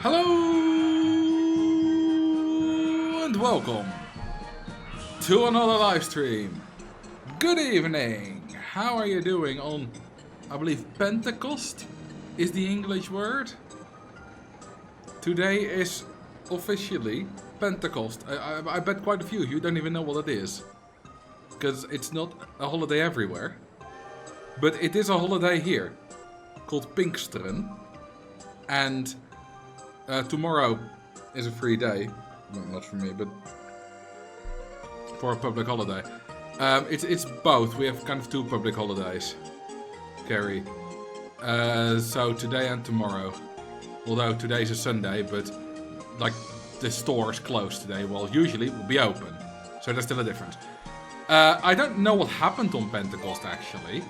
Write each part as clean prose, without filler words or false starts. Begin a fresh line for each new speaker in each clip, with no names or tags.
Hello and welcome to another live stream. Good evening. How are you doing on, I believe, Pentecost is the English word? Today is officially Pentecost. I bet quite a few of you don't even know what it is, because it's not a holiday everywhere. But it is a holiday here, called Pinksteren. And tomorrow is a free day. Well, not for me, but for a public holiday. It's both. We have kind of two public holidays, Carrie. So today and tomorrow. Although today's a Sunday, but like the store is closed today. Well, usually it will be open. So there's still a difference. I don't know what happened on Pentecost actually.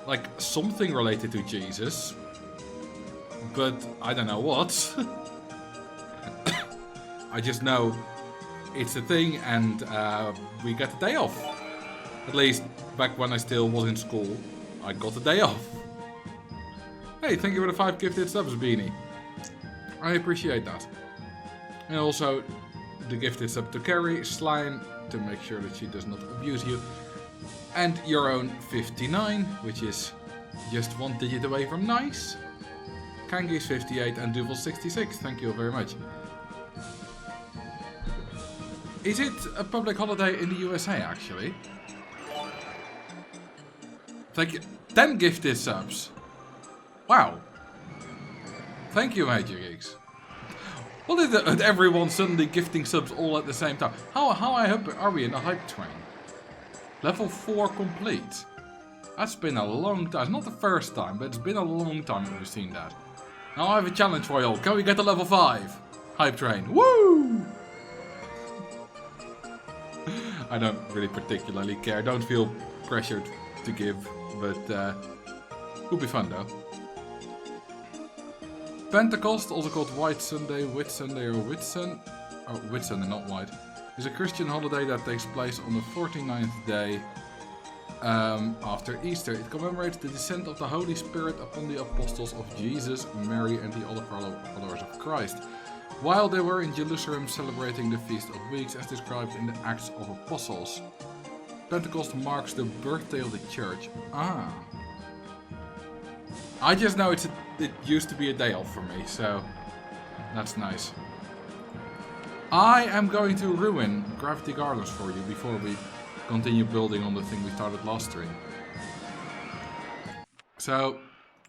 Like something related to Jesus. But I don't know what. I just know it's a thing and we got the day off. At least back when I still was in school, I got the day off. Hey, thank you for the 5 gifted subs, Beanie. I appreciate that. And also the gifted sub to Carrie, Slime, to make sure that she does not abuse you. And your own 59, which is just one digit away from nice. Kangi's 58 and Duvel 66, thank you very much. Is it a public holiday in the USA actually? Thank you. 10 gifted subs. Wow. Thank you, Major Geeks. What is it? Everyone suddenly gifting subs all at the same time? How high up are we in the hype train? Level 4 complete. That's been a long time. It's not the first time, but it's been a long time that we've seen that. Now I have a challenge for you all. Can we get to level 5? Hype train. Woo! I don't really particularly care. Don't feel pressured to give, but it'll be fun though. Pentecost, also called White Sunday, Whit Sunday, or Whitsun. Oh, Whit Sunday, not White. Is a Christian holiday that takes place on the 49th day after Easter. It commemorates the descent of the Holy Spirit upon the apostles of Jesus, Mary, and the other followers of Christ, while they were in Jerusalem celebrating the Feast of Weeks as described in the Acts of Apostles. Pentecost marks the birthday of the church. Ah. I just know it used to be a day off for me, so that's nice. I am going to ruin Gravity Gardens for you before we continue building on the thing we started last stream. So,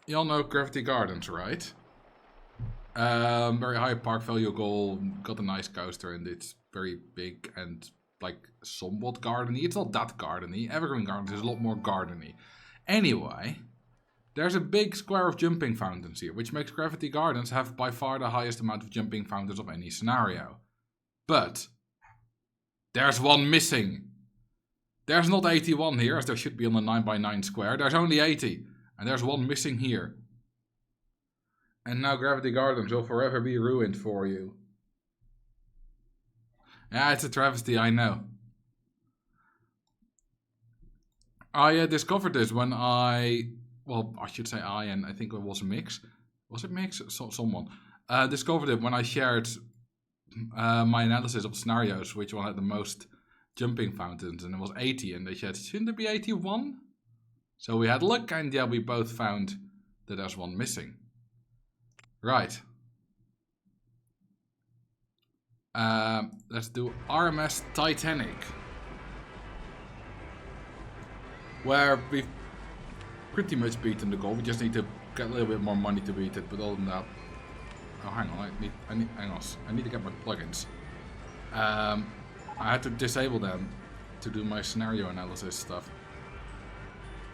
you all know Gravity Gardens, right? Very high park value goal, got a nice coaster and it's very big and like somewhat gardeny. It's not that gardeny. Evergreen Gardens is a lot more gardeny. Anyway, there's a big square of jumping fountains here, which makes Gravity Gardens have by far the highest amount of jumping fountains of any scenario. But there's one missing. There's not 81 here, as there should be on the 9x9 square. There's only 80. And there's one missing here. And now Gravity Gardens will forever be ruined for you. Yeah, it's a travesty, I know. I discovered this when well, I should say and I think it was Mix. Was it Mix? Someone. Discovered it when I shared my analysis of scenarios, which one had the most jumping fountains, and it was 80, and they said, shouldn't it be 81? So we had luck, and yeah, we both found that there's one missing. Right. Let's do RMS Titanic, where we've pretty much beaten the goal. We just need to get a little bit more money to beat it, but other than that... Oh, hang on, I need to get my plugins. I had to disable them to do my scenario analysis stuff.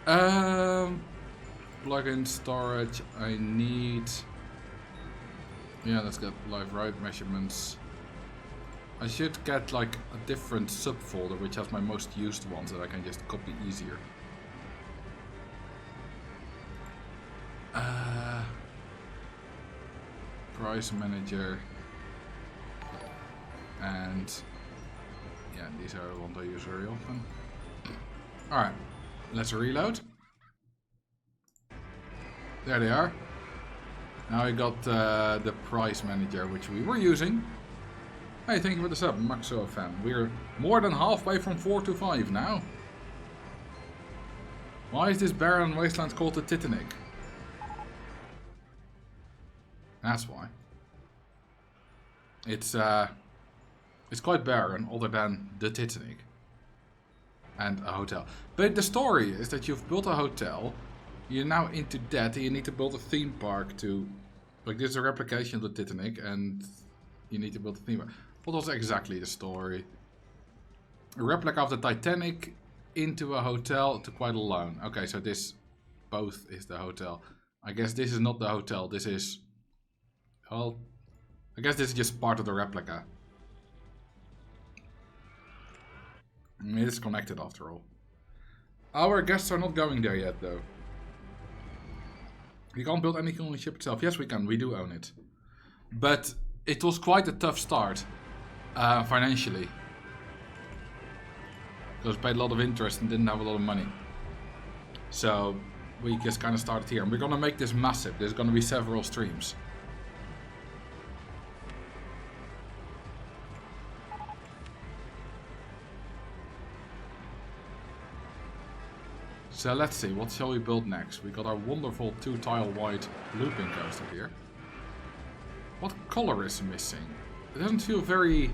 Plugin storage, I need... Yeah, let's get live ride measurements. I should get like a different subfolder which has my most used ones that I can just copy easier. Price manager. And yeah, these are the ones I use very often. Alright, let's reload. There they are. Now we got the price manager, which we were using. Hey, thank you for the sub, Marcel fan. We're more than halfway from 4 to 5 now. Why is this barren wasteland called the Titanic? That's why. It's quite barren, other than the Titanic. And a hotel. But the story is that you've built a hotel, you're now into debt, and you need to build a theme park to... Like, this is a replication of the Titanic, and you need to build a theme park. What was exactly the story? A replica of the Titanic into a hotel to quite a loan. Okay, so this both is the hotel. I guess this is not the hotel, this is... Well, I guess this is just part of the replica. I mean, it's connected after all. Our guests are not going there yet, though. We can't build anything on the ship itself. Yes, we can. We do own it. But it was quite a tough start, financially. Because we paid a lot of interest and didn't have a lot of money. So we just kind of started here. And we're going to make this massive. There's going to be several streams. So let's see, what shall we build next? We got our wonderful 2-tile wide looping coaster here. What color is missing? It doesn't feel very...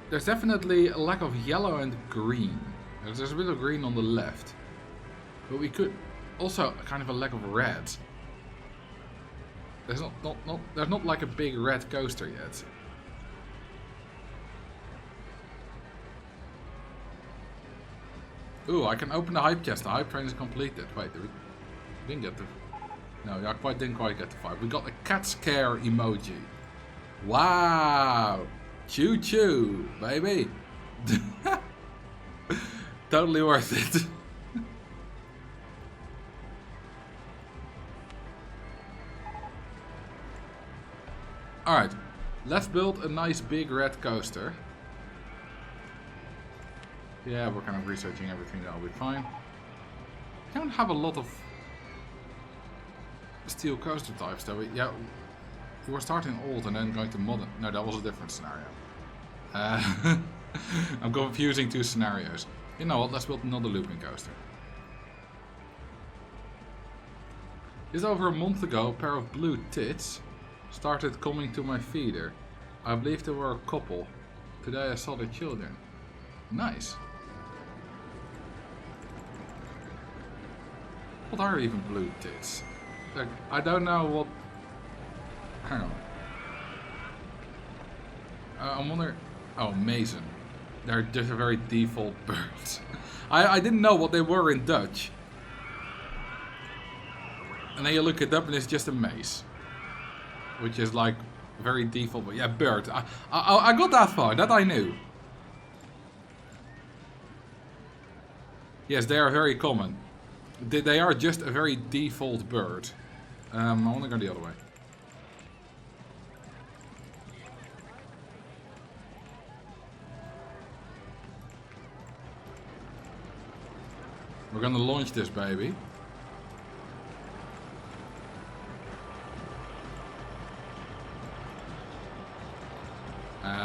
There's definitely a lack of yellow and green. There's a bit of green on the left. But we could... Also, kind of a lack of red. There's there's not like a big red coaster yet. Ooh, I can open the hype chest. The hype train is completed. Wait, we didn't get the... No, I didn't quite get the 5. We got a cat scare emoji. Wow! Choo choo, baby! Totally worth it. Alright, let's build a nice big red coaster. Yeah, we're kind of researching everything, that'll be fine. We don't have a lot of steel coaster types though. Yeah, we were starting old and then going to modern. No, that was a different scenario. I'm confusing two scenarios. You know what, let's build another looping coaster. Just over a month ago, a pair of blue tits started coming to my feeder. I believe they were a couple. Today I saw their children. Nice. What are even blue tits? Like, I don't know what... Hang on. I wonder... Oh, Mason. They're just a very default birds. I didn't know what they were in Dutch. And then you look it up and it's just a maze. Which is like very default. But yeah, bird. I got that far. That I knew. Yes, they are very common. They are just a very default bird. I want to go the other way. We're gonna launch this baby.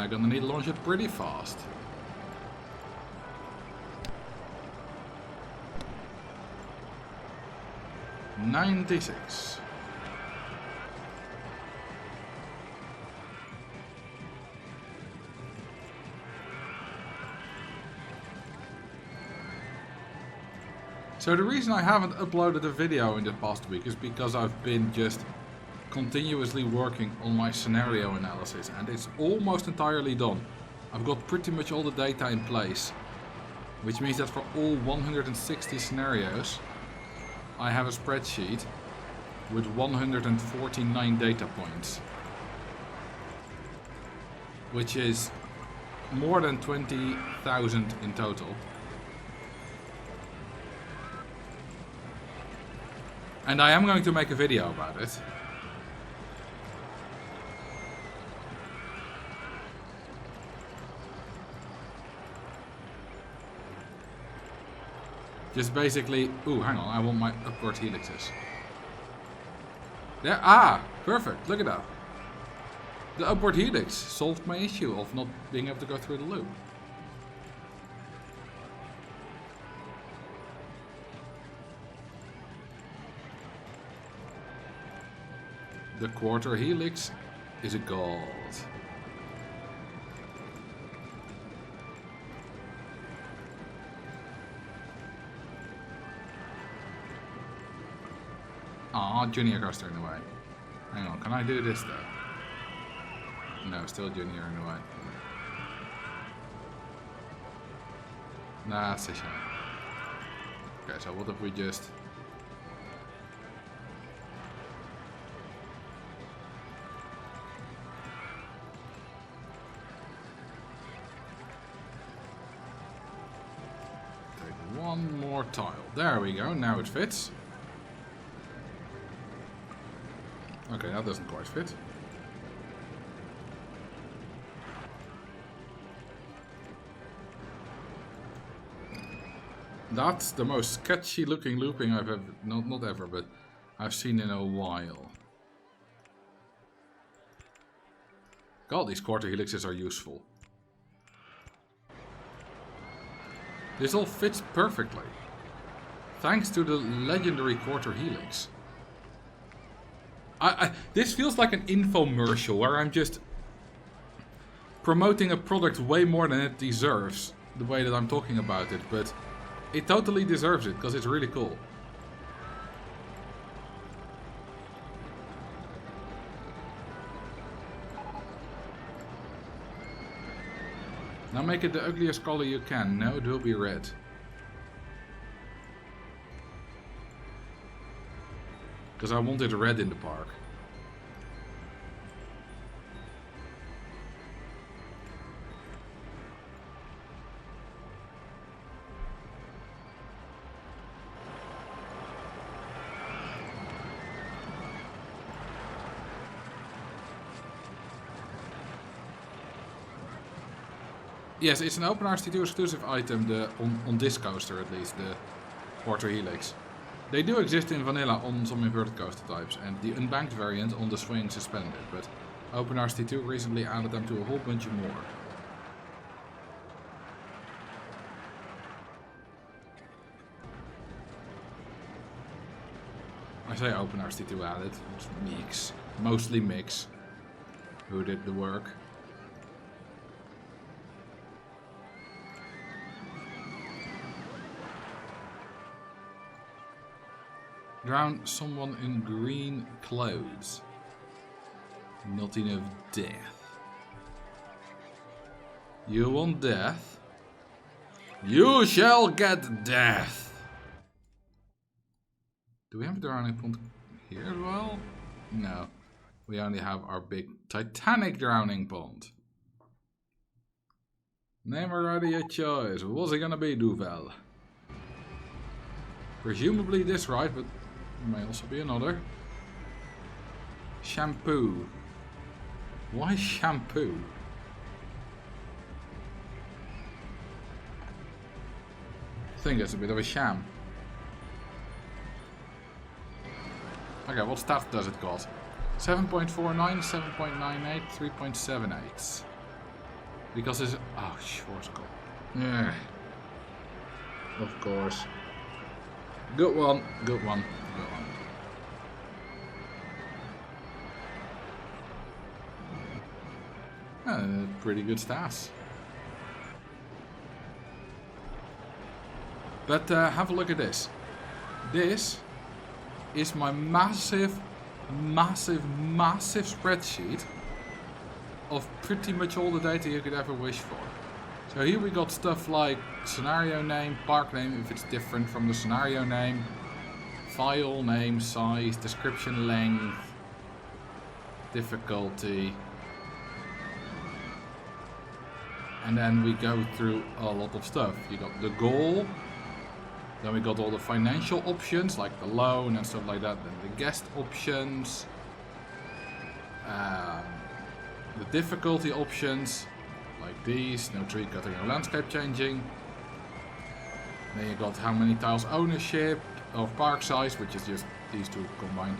Gonna need to launch it pretty fast. $96. So the reason I haven't uploaded a video in the past week is because I've been just continuously working on my scenario analysis and it's almost entirely done. I've got pretty much all the data in place, which means that for all 160 scenarios I have a spreadsheet with 149 data points, which is more than 20,000 in total. And I am going to make a video about it. Just basically... Ooh, hang on, I want my upward helixes. There, perfect, look at that. The upward helix solved my issue of not being able to go through the loop. The quarter helix is a god. Aw, junior coaster in the way. Hang on, can I do this though? No, still junior in the way. Nah, that's a shame. Okay, so what if we just... take one more tile. There we go, now it fits. Okay, that doesn't quite fit. That's the most sketchy looking looping I've ever, not ever, but I've seen in a while. God, these quarter helixes are useful. This all fits perfectly. Thanks to the legendary quarter helix. This feels like an infomercial where I'm just promoting a product way more than it deserves, the way that I'm talking about it, but it totally deserves it because it's really cool. Now make it the ugliest color you can. No, it will be red. Because I wanted red in the park. Yes, it's an OpenRCT2 exclusive item, on this coaster at least, the quarter helix. They do exist in vanilla on some inverted coaster types, and the unbanked variant on the swing suspended, but OpenRCT2 recently added them to a whole bunch more. I say OpenRCT2 added, it's Mix, mostly Mix, who did the work. Drown someone in green clothes. Not enough death. You want death? You shall get death! Do we have a drowning pond here as well? No. We only have our big Titanic drowning pond. Name already a choice. What's it gonna be, Duvel? Presumably this, right? But may also be another. Shampoo. Why shampoo? I think it's a bit of a sham. Okay, what stat does it got? 7.49, 7.98, 3.78. Because it's... oh, Schwarzkopf. Yeah. Of course. Good one, good one. Pretty good stats. But have a look at this. This is my massive spreadsheet of pretty much all the data you could ever wish for. So here we got stuff like scenario name, park name if it's different from the scenario name, file name, size, description length, difficulty. And then we go through a lot of stuff. You got the goal, then we got all the financial options like the loan and stuff like that, then the guest options, the difficulty options, like these, no tree cutting or landscape changing. Then you got how many tiles ownership, or park size, which is just these two combined.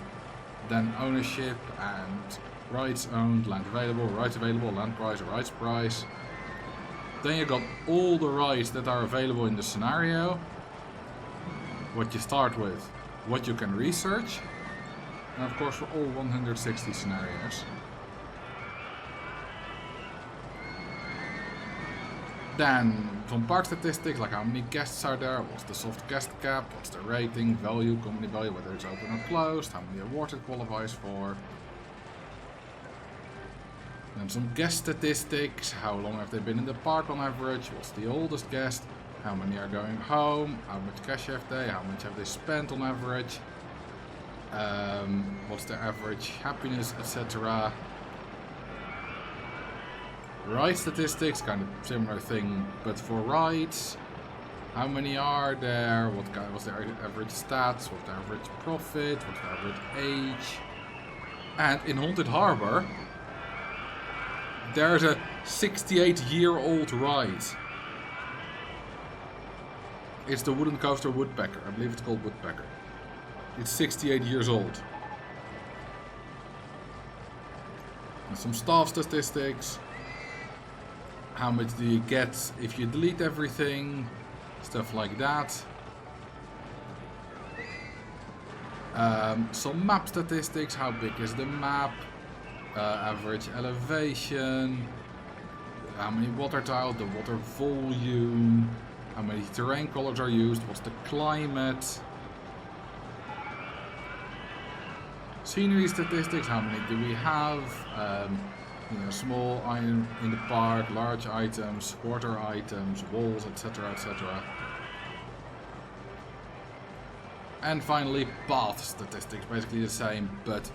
Then ownership and rights owned, land available, land price, rights price. Then you got all the rights that are available in the scenario. What you start with, what you can research. And of course for all 160 scenarios. Then some park statistics, like how many guests are there, what's the soft guest cap, what's the rating, value, company value, whether it's open or closed, how many awards it qualifies for. Then some guest statistics, how long have they been in the park on average, what's the oldest guest, how many are going home, how much cash have they, how much have they spent on average, what's their average happiness, etc. Ride statistics, kind of similar thing, but for rides. How many are there? What's their average stats? What's their average profit? What's their average age? And in Haunted Harbor, there's a 68-year-old ride. It's the wooden coaster Woodpecker. I believe it's called Woodpecker. It's 68 years old. And some staff statistics. How much do you get if you delete everything? Stuff like that. Some map statistics. How big is the map? Average elevation. How many water tiles? The water volume. How many terrain colors are used? What's the climate? Scenery statistics. How many do we have? Small item in the park, large items, quarter items, walls, etc, etc. And finally, path statistics, basically the same, but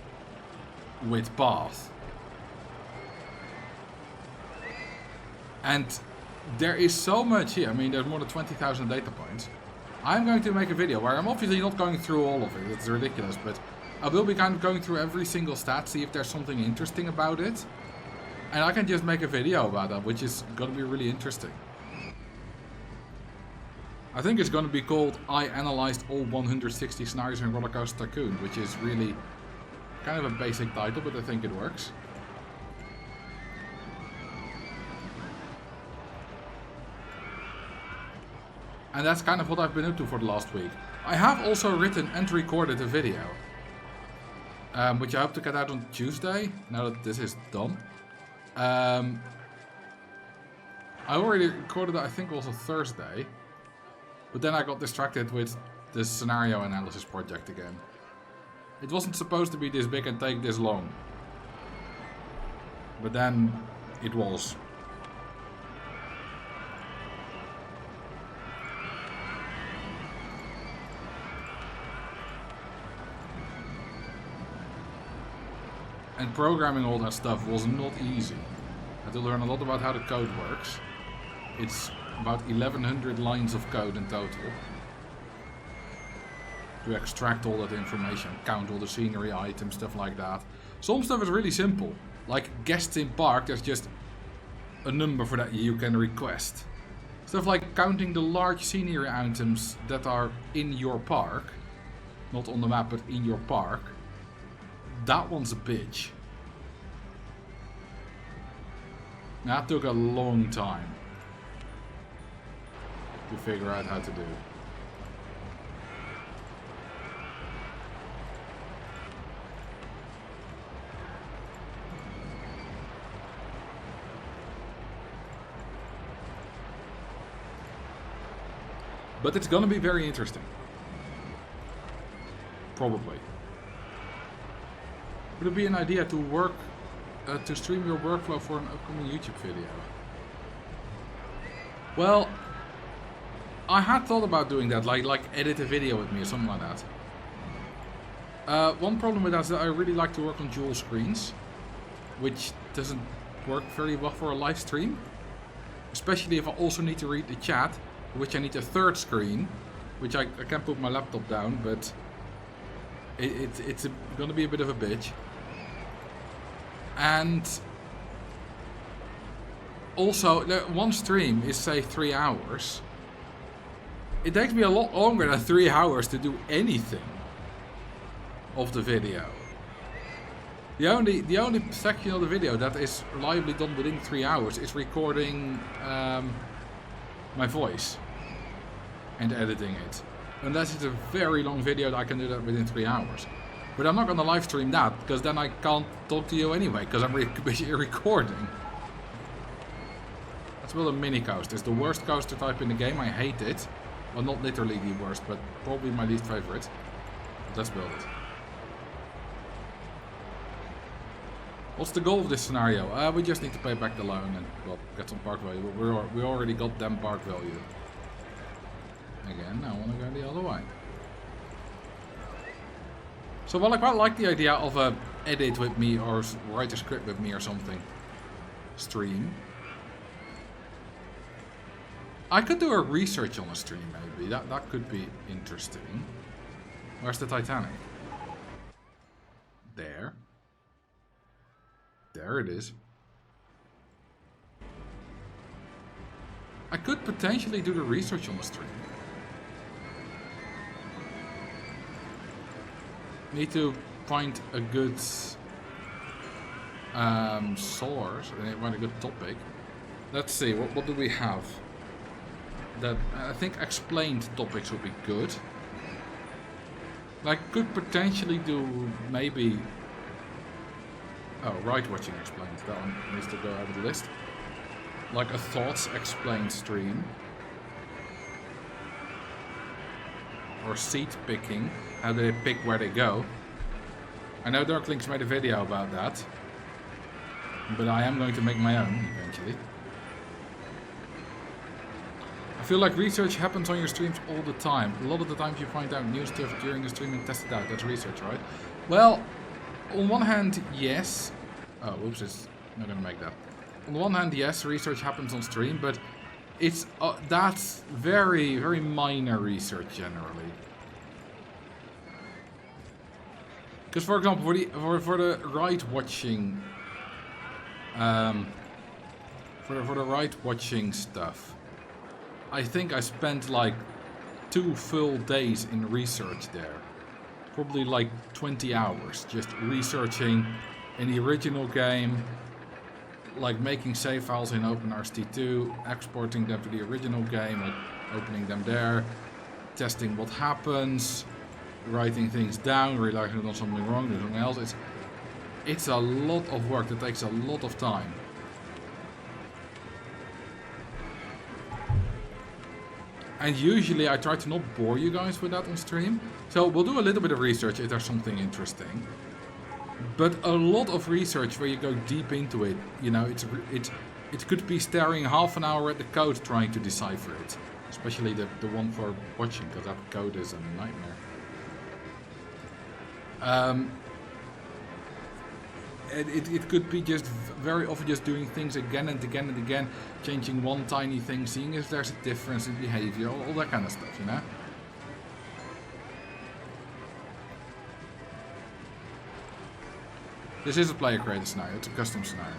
with path. And there is so much here. I mean, there's more than 20,000 data points. I'm going to make a video where I'm obviously not going through all of it. It's ridiculous, but I will be kind of going through every single stat, see if there's something interesting about it. And I can just make a video about that, which is going to be really interesting. I think it's going to be called I Analyzed All 160 Scenarios in Roller Coaster Tycoon, which is really kind of a basic title, but I think it works. And that's kind of what I've been up to for the last week. I have also written and recorded a video, which I hope to get out on Tuesday, now that this is done. I already recorded it, I think, also Thursday. But then I got distracted with this scenario analysis project again. It wasn't supposed to be this big and take this long. But then it was. And programming all that stuff was not easy. I had to learn a lot about how the code works. It's about 1100 lines of code in total. To extract all that information, count all the scenery items, stuff like that. Some stuff is really simple. Like guests in park, there's just a number for that you can request. Stuff like counting the large scenery items that are in your park. Not on the map, but in your park. That one's a bitch. That took a long time to figure out how to do. But it's gonna be very interesting. Probably. Would it be an idea to work, to stream your workflow for an upcoming YouTube video? Well, I had thought about doing that, like edit a video with me or something like that. One problem with that is that I really like to work on dual screens, which doesn't work very well for a live stream. Especially if I also need to read the chat, which I need a third screen, which I can put my laptop down, but it's gonna be a bit of a bitch. And also, one stream is, say, 3 hours. It takes me a lot longer than 3 hours to do anything of the video. The only section of the video that is reliably done within 3 hours is recording my voice and editing it. Unless it's a very long video, I can do that within 3 hours. But I'm not gonna live stream that, because then I can't talk to you anyway, because I'm busy recording. Let's build a mini coaster. It's the worst coaster type in the game. I hate it. Well, not literally the worst, but probably my least favorite. But let's build it. What's the goal of this scenario? We just need to pay back the loan and, well, get some park value. But we already got them park value. Again, I want to go the other way. So, well, I quite like the idea of a edit with me or write a script with me or something. Stream. I could do a research on a stream, maybe. That could be interesting. Where's the Titanic? There. There it is. I could potentially do the research on the stream. Need to find a good source and find a good topic. Let's see, what do we have? That I think explained topics would be good. Like, could potentially do maybe. Oh, right watching explained. That one needs to go out of the list. Like a thoughts explained stream. Or seat picking. How do they pick where they go? I know Darklinks made a video about that. But I am going to make my own eventually. I feel like research happens on your streams all the time. A lot of the times you find out new stuff during the stream and test it out. That's research, right? Well, on one hand, yes. Oh, whoops, it's not gonna make that. On the one hand, yes, research happens on stream, but it's that's very, very minor research generally. Because, for example, for the ride watching, for the ride watching stuff, I think I spent like 2 full days in research there. Probably like 20 hours just researching in the original game, like making save files in OpenRST2, exporting them to the original game, like opening them there, testing what happens, writing things down, realizing I've done something wrong, doing something else. It's a lot of work that takes a lot of time. And usually I try to not bore you guys with that on stream. So we'll do a little bit of research if there's something interesting. But a lot of research where you go deep into it, you know, it could be staring half an hour at the code trying to decipher it. Especially the one for watching, because that code is a nightmare. It could be just very often just doing things again and again and again, changing one tiny thing, seeing if there's a difference in behavior, all that kind of stuff, you know? This is a player created scenario, it's a custom scenario.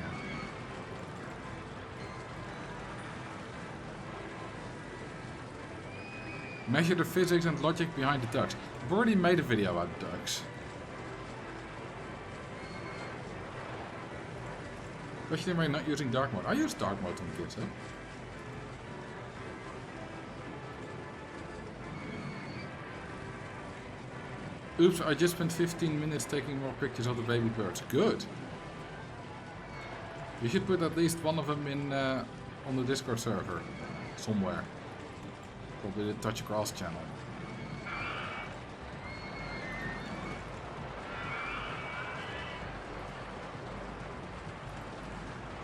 Measure the physics and logic behind the ducks. I've already made a video about ducks. Especially when you're not using dark mode. I use dark mode on kids, huh? Oops, I just spent 15 minutes taking more pictures of the baby birds. Good. You should put at least one of them in on the Discord server. Somewhere. Probably the Touch Grass channel.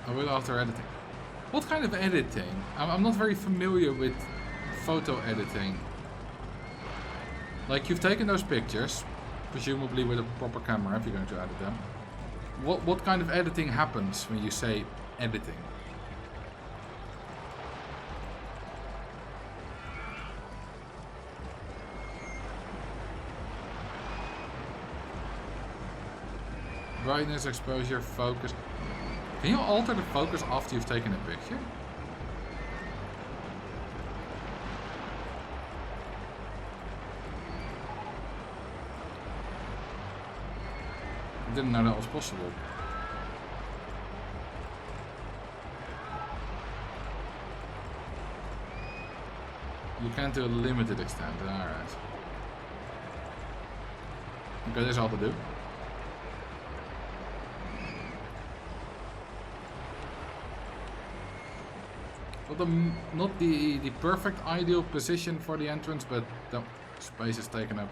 I will after editing. What kind of editing? I'm not very familiar with photo editing. Like, you've taken those pictures, presumably with a proper camera if you're going to edit them. What kind of editing happens when you say editing? Brightness, exposure, focus. Can you alter the focus after you've taken a picture? didn't know that was possible. You can to a limited extent, alright. Okay, this is all to do. Well, not the perfect ideal position for the entrance, but the space is taken up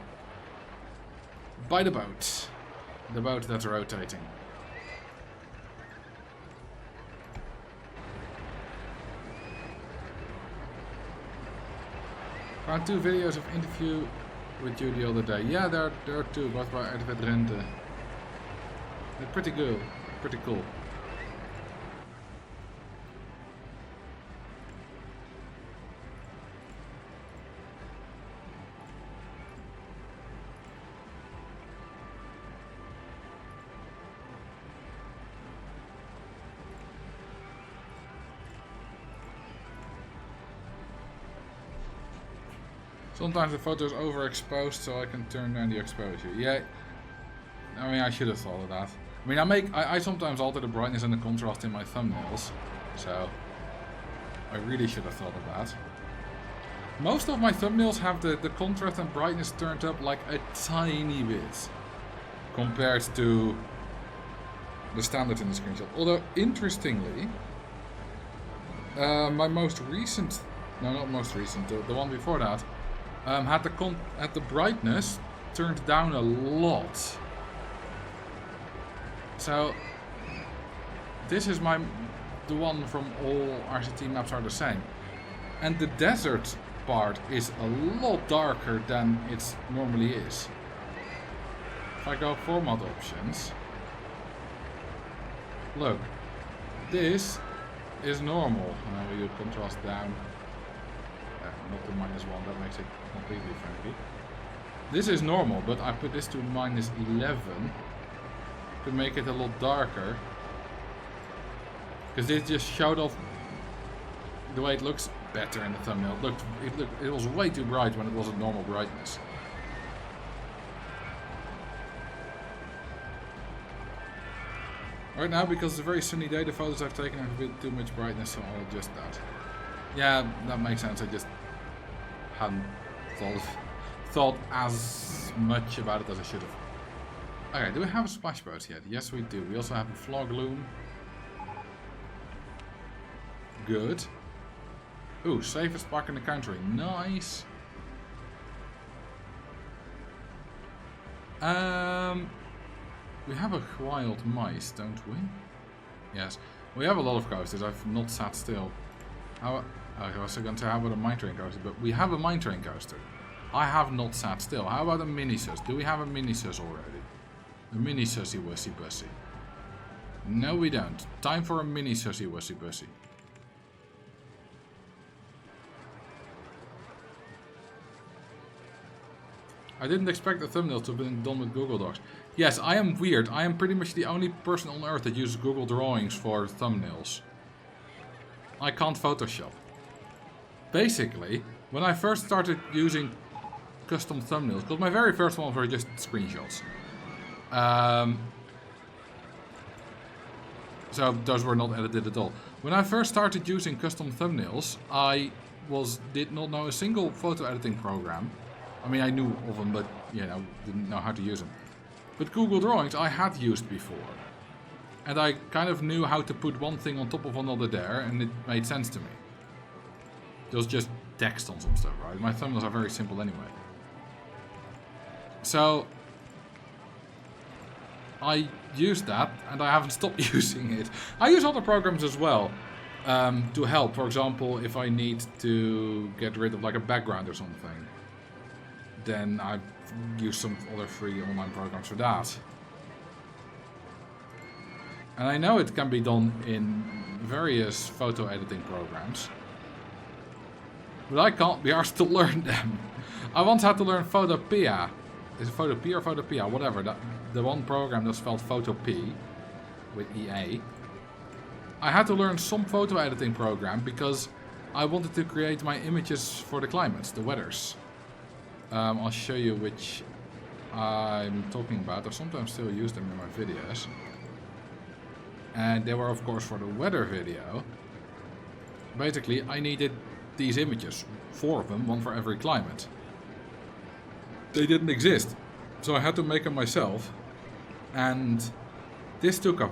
by the boat. The boat that's rotating. Found 2 videos of interview with you the other day. Yeah, there are 2, both by Edward Rente. They're pretty good, pretty cool. Sometimes the photo is overexposed, so I can turn down the exposure. Yeah, I mean, I should have thought of that. I mean, I sometimes alter the brightness and the contrast in my thumbnails, so I really should have thought of that. Most of my thumbnails have the contrast and brightness turned up like a tiny bit compared to the standard in the screenshot. Although, interestingly, my most recent, no, not most recent, the one before that, had the brightness turned down a lot. So this is the one from all RCT maps are the same, and the desert part is a lot darker than it normally is. If I go format options, look, this is normal. Now we do contrast down. Not to -1, that makes it completely funky. This is normal, but I put this to -11 to make it a lot darker. Because this just showed off the way it looks better in the thumbnail. It was way too bright when it was at normal brightness. Right now, because it's a very sunny day, the photos I've taken have a bit too much brightness, so I'll adjust that. Yeah, that makes sense. I just hadn't thought as much about it as I should have. Okay, do we have a splash boat yet? Yes, we do. We also have a flog loom. Good. Ooh, safest park in the country. Nice. We have a wild mice, don't we? Yes. We have a lot of coasters. I've not sat still. I was going to say, how about a mine train coaster? But we have a mine train coaster. I have not sat still. How about a mini sus? Do we have a mini sus already? A mini sussy wussy bussy. No, we don't. Time for a mini sussy wussy bussy. I didn't expect the thumbnail to have been done with Google Docs. Yes, I am weird. I am pretty much the only person on earth that uses Google Drawings for thumbnails. I can't Photoshop. Basically, when I first started using custom thumbnails, because my very first ones were just screenshots. So those were not edited at all. When I first started using custom thumbnails, I did not know a single photo editing program. I mean, I knew of them, but didn't know how to use them. But Google Drawings I had used before. And I kind of knew how to put one thing on top of another there, and it made sense to me. It was just text on some stuff, right? My thumbnails are very simple anyway. So I used that, and I haven't stopped using it. I use other programs as well to help. For example, if I need to get rid of like a background or something, then I use some other free online programs for that. And I know it can be done in various photo editing programs, but I can't be asked to learn them. I once had to learn Photopea. Is it Photopea or Photopea? Whatever. The one program that's spelled Photopea with EA. I had to learn some photo editing program because I wanted to create my images for the climates, the weathers. I'll show you which I'm talking about, I sometimes still use them in my videos. And they were of course for the weather video. Basically, I needed these images. 4 of them, one for every climate. They didn't exist. So I had to make them myself. And this took a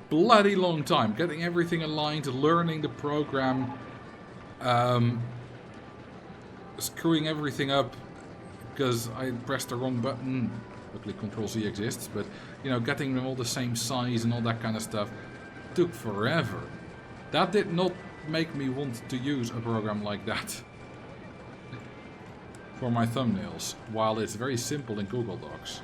bloody long time. Getting everything aligned, learning the program. Screwing everything up because I pressed the wrong button. Luckily Ctrl-Z exists, but you know, getting them all the same size and all that kind of stuff took forever. That did not make me want to use a program like that for my thumbnails, while it's very simple in Google Docs.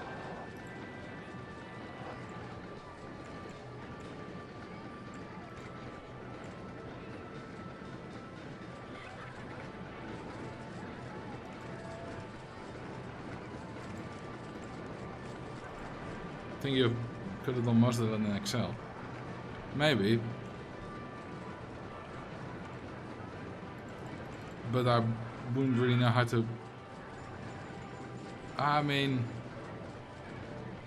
I think you could have done most of it in Excel. Maybe. But I wouldn't really know how to... I mean...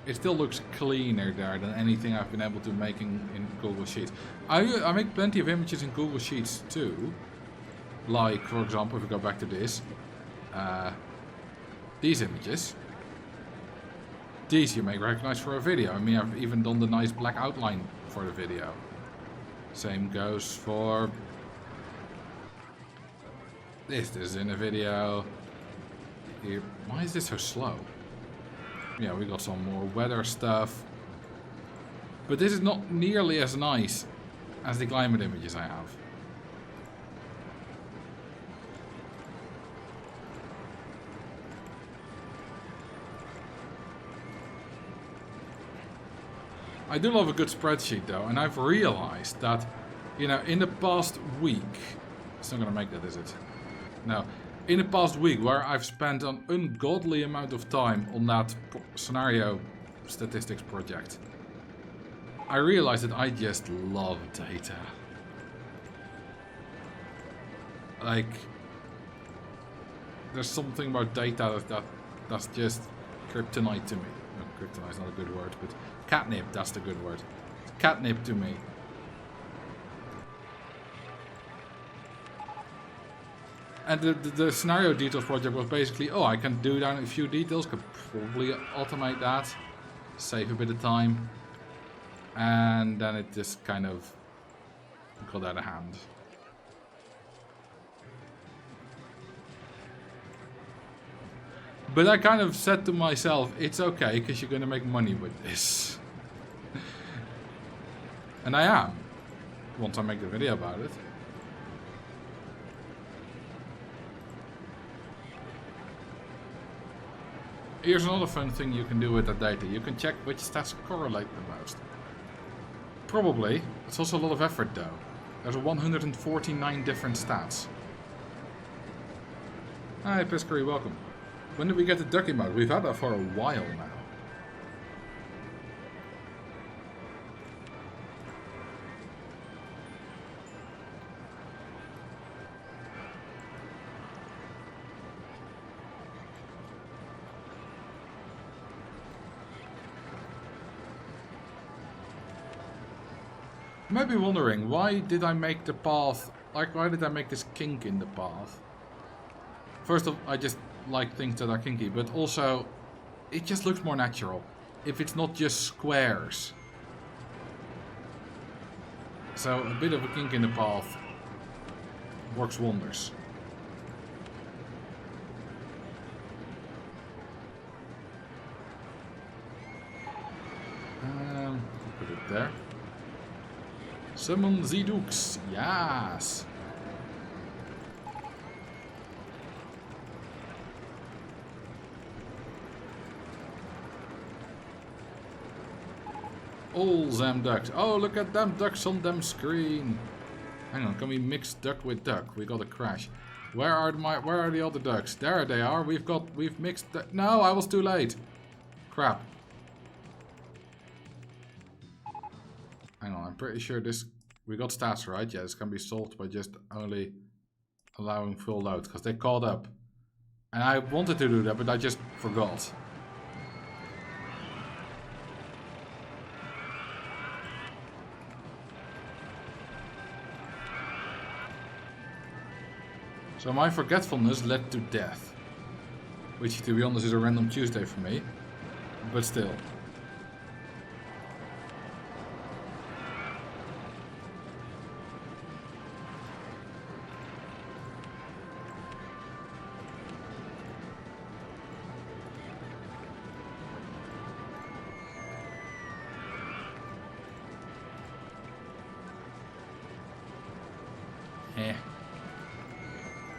It still looks cleaner there than anything I've been able to make in Google Sheets. I make plenty of images in Google Sheets too. Like, for example, if we go back to this. These images. These you may recognize for a video. I mean, I've even done the nice black outline for the video. Same goes for... This is in a video. Here. Why is this so slow? Yeah, we got some more weather stuff. But this is not nearly as nice as the climate images I have. I do love a good spreadsheet though, and I've realized that, you know, in the past week... It's not gonna make that, is it? No. In the past week, where I've spent an ungodly amount of time on that scenario statistics project, I realized that I just love data. Like, there's something about data that's just kryptonite to me. No, kryptonite's not a good word, but catnip, that's the good word. It's catnip to me. And the scenario details project was basically, oh, I can do down a few details, could probably automate that, save a bit of time, and then it just kind of got out of hand. But I kind of said to myself, it's okay, because you're going to make money with this. And I am, once I make the video about it. Here's another fun thing you can do with that data. You can check which stats correlate the most. Probably. It's also a lot of effort though. There's 149 different stats. Hi Piscary, welcome. When did we get the ducky mode? We've had that for a while now. You might be wondering, why did I make the path, like why did I make this kink in the path? First of all, I just like things that are kinky, but also, it just looks more natural if it's not just squares. So a bit of a kink in the path works wonders. Put it there. Summon the Dukes, yes! All them ducks. Oh, look at them ducks on them screen. Hang on, can we mix duck with duck? We got a crash. Where are the other ducks? There they are. We've mixed. No, I was too late. Crap. Hang on, I'm pretty sure this... We got stats, right? Yeah, this can be solved by just only allowing full load, because they caught up. And I wanted to do that, but I just forgot. So my forgetfulness led to death. Which, to be honest, is a random Tuesday for me. But still.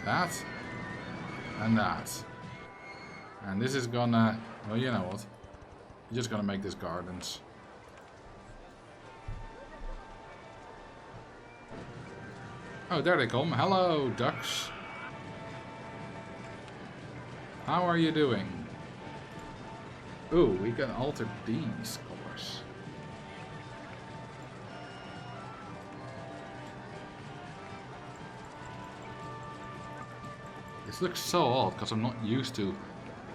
That. And that. And this is gonna... Well, you know what. You're just gonna make this gardens. Oh, there they come. Hello, ducks. How are you doing? Ooh, we can alter these colors. This looks so odd because I'm not used to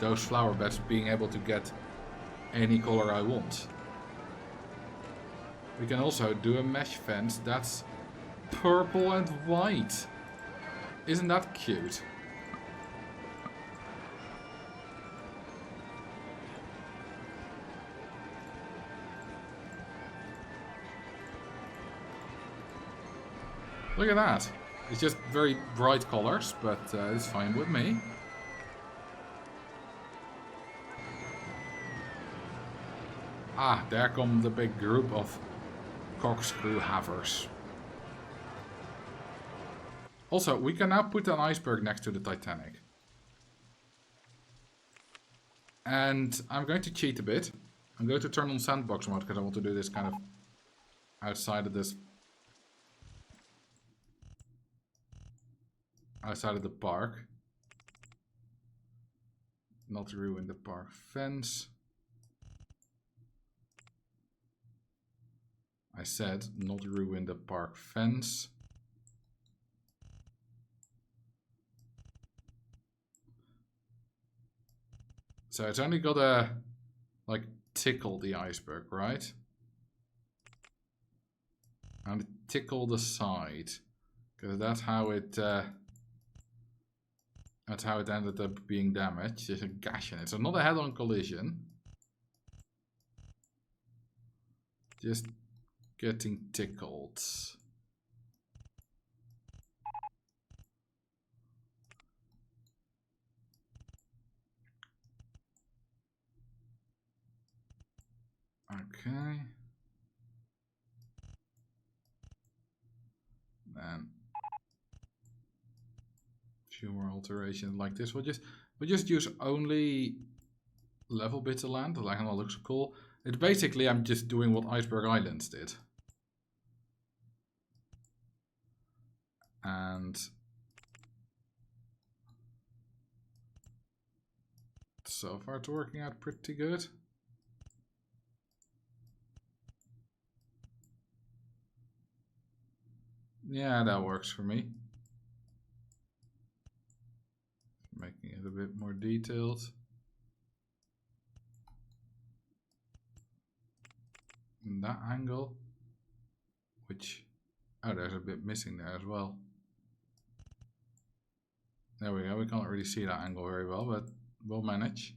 those flower beds being able to get any color I want. We can also do a mesh fence that's purple and white. Isn't that cute? Look at that. It's just very bright colors, but it's fine with me. Ah, there come the big group of corkscrew havers. Also, we can now put an iceberg next to the Titanic. And I'm going to cheat a bit. I'm going to turn on sandbox mode because I want to do this kind of outside of this. Outside of the park. Not ruin the park fence. I said not ruin the park fence. So it's only gotta like tickle the iceberg, right? And tickle the side. Because that's how it ended up being damaged. There's a gash in it. So not a head-on collision. Just getting tickled. Okay. Then few more alterations like this. We'll just use only level bits of land. The land looks cool. It's basically I'm just doing what Iceberg Islands did. And so far it's working out pretty good. Yeah, that works for me. Making it a bit more detailed. In that angle, which, oh, there's a bit missing there as well. There we go. We can't really see that angle very well, but we'll manage.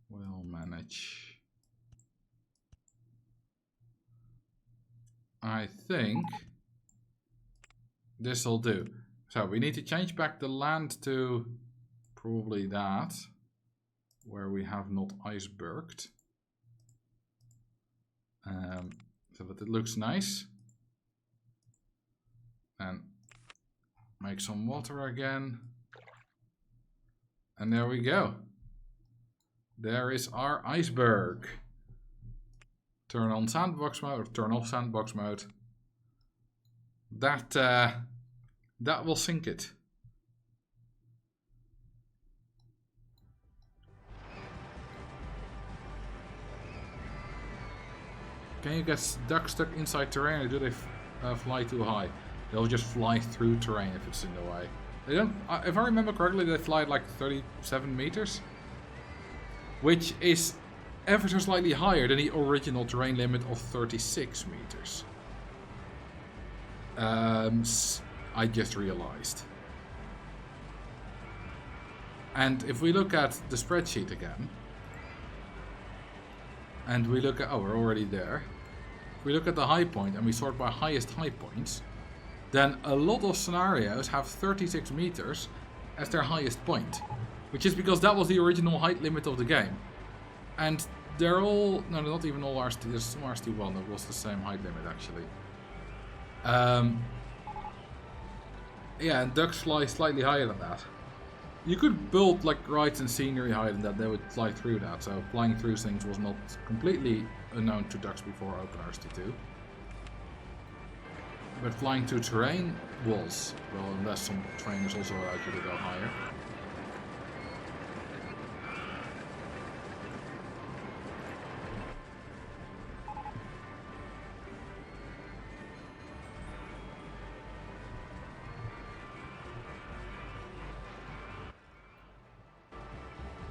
We'll manage. I think this will do. So we need to change back the land to probably that, where we have not iceberged. So that it looks nice. And make some water again. And there we go. There is our iceberg. Turn on sandbox mode, or turn off sandbox mode. That will sink it. Can you get ducks stuck inside terrain, or do they fly too high? They'll just fly through terrain if it's in the way. They don't. If I remember correctly, they fly at like 37 meters, which is ever so slightly higher than the original terrain limit of 36 meters. I just realized. And if we look at the spreadsheet again, and we look at, oh, we're already there. If we look at the high point and we sort by highest high points, then a lot of scenarios have 36 meters as their highest point, which is because that was the original height limit of the game. And they're all, no, not even all RST, there's some RST1 that was the same height limit actually. Yeah, and ducks fly slightly higher than that. You could build like rides and scenery higher than that, they would fly through that, so flying through things was not completely unknown to ducks before OpenRST2. But flying through terrain was, well, unless some terrain is also allowed you to go higher.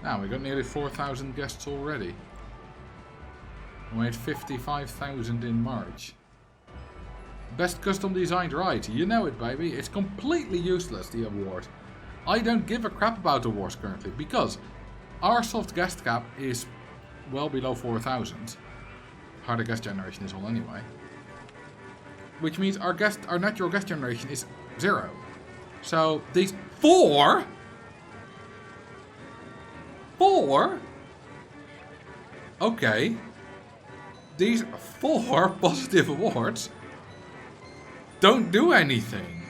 Now we got nearly 4,000 guests already. We had 55,000 in March. Best custom designed ride, you know it baby, it's completely useless the award. I don't give a crap about awards currently because our soft guest cap is well below 4,000. Harder guest generation is all anyway. Which means our natural guest generation is 0. So these 4? Okay. These 4 positive awards don't do anything.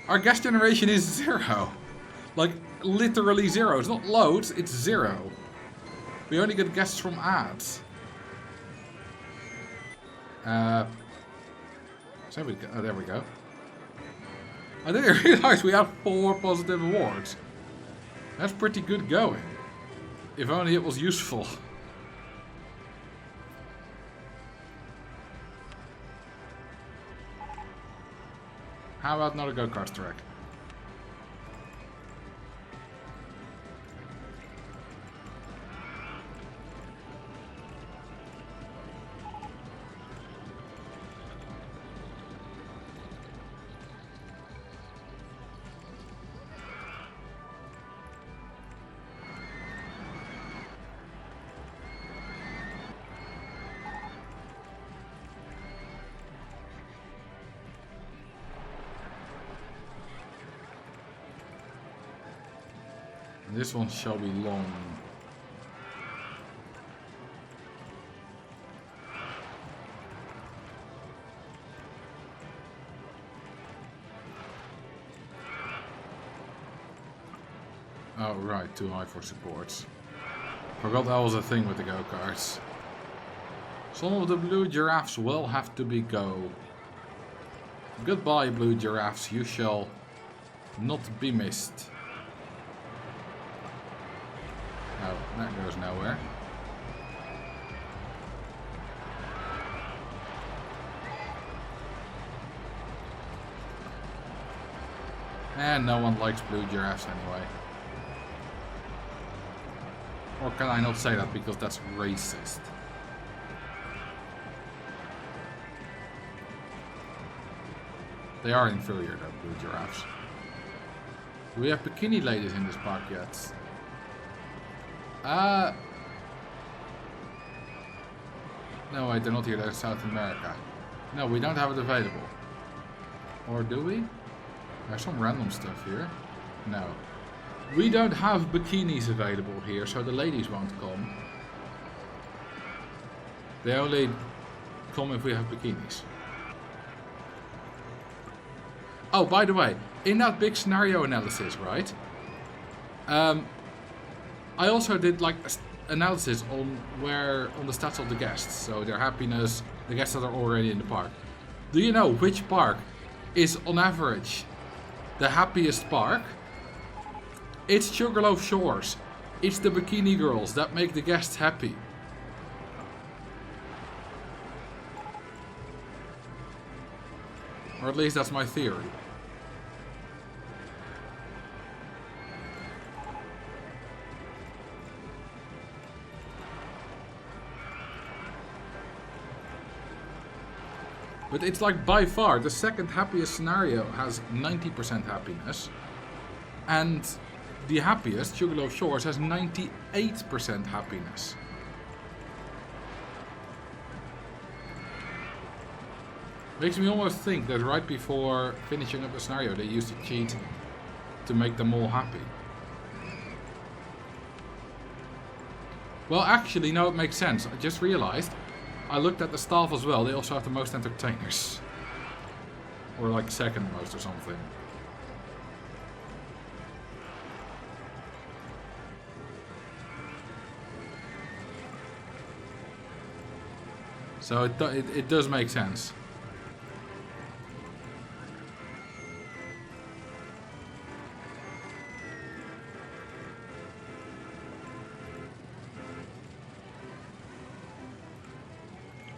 Our guest generation is 0. Like, literally 0. It's not loads, it's 0. We only get guests from ads. So there we go. I didn't realize we had 4 positive awards. That's pretty good going. If only it was useful. How about not a go-kart track? This one shall be long. Oh right, too high for supports. Forgot that was a thing with the go-karts. Some of the blue giraffes will have to be go. Goodbye blue giraffes, you shall not be missed. Oh, that goes nowhere. And no one likes blue giraffes anyway. Or can I not say that because that's racist? They are inferior though, blue giraffes. Do we have bikini ladies in this park yet? No, wait, they're not here, they're in South America. No, we don't have it available. Or do we? There's some random stuff here. No. We don't have bikinis available here, so the ladies won't come. They only come if we have bikinis. Oh, by the way, in that big scenario analysis, right? I also did like analysis on the stats of the guests, so their happiness, the guests that are already in the park. Do you know which park is on average the happiest park? It's Sugarloaf Shores. It's the bikini girls that make the guests happy. Or at least that's my theory. But it's like by far the second happiest scenario has 90% happiness. And the happiest, Sugarloaf Shores, has 98% happiness. Makes me almost think that right before finishing up the scenario they used to cheat to make them all happy. Well, actually, no, it makes sense. I just realized. I looked at the staff as well. They also have the most entertainers. Or like second most or something. So it does make sense.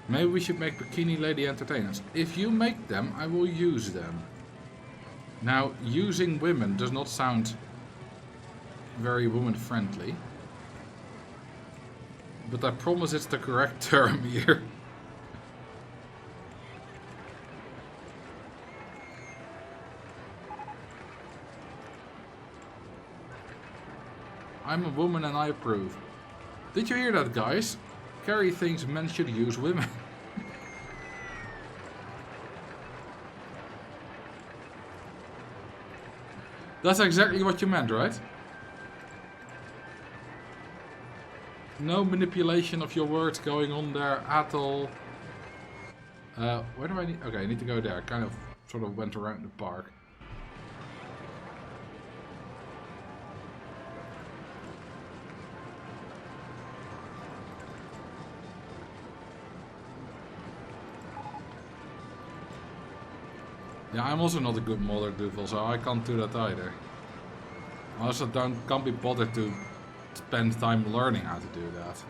Maybe we should make Bikini Lady entertainers. If you make them, I will use them. Now, using women does not sound very woman-friendly. But I promise it's the correct term here. I'm a woman and I approve. Did you hear that, guys? Carrie thinks men should use women. That's exactly what you meant, right? No manipulation of your words going on there at all. Where do I need... Okay, I need to go there. Kind of, sort of went around the park. Yeah, I'm also not a good mother doodle, so I can't do that either. I also can't be bothered to spend time learning how to do that.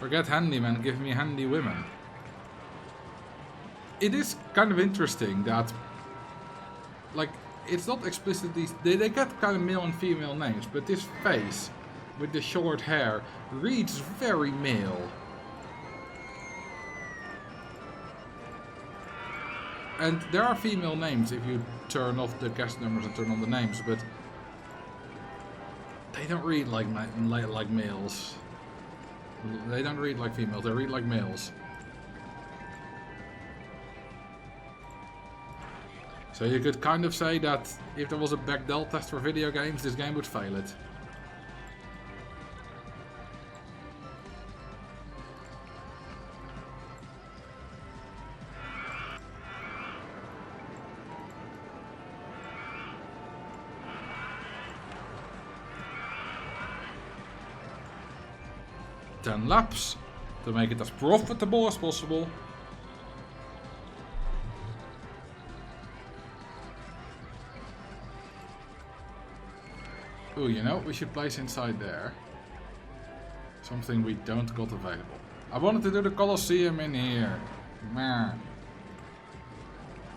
Forget handyman, give me handy women. It is kind of interesting that, like, it's not explicitly... They get kind of male and female names, but this face with the short hair reads very male. And there are female names if you turn off the guest numbers and turn on the names, but they don't read like males. They don't read like females, they read like males. So you could kind of say that if there was a Bechdel test for video games, this game would fail it. Ten laps to make it as profitable as possible. Ooh, you know, we should place inside there. Something we don't got available. I wanted to do the Colosseum in here. Man.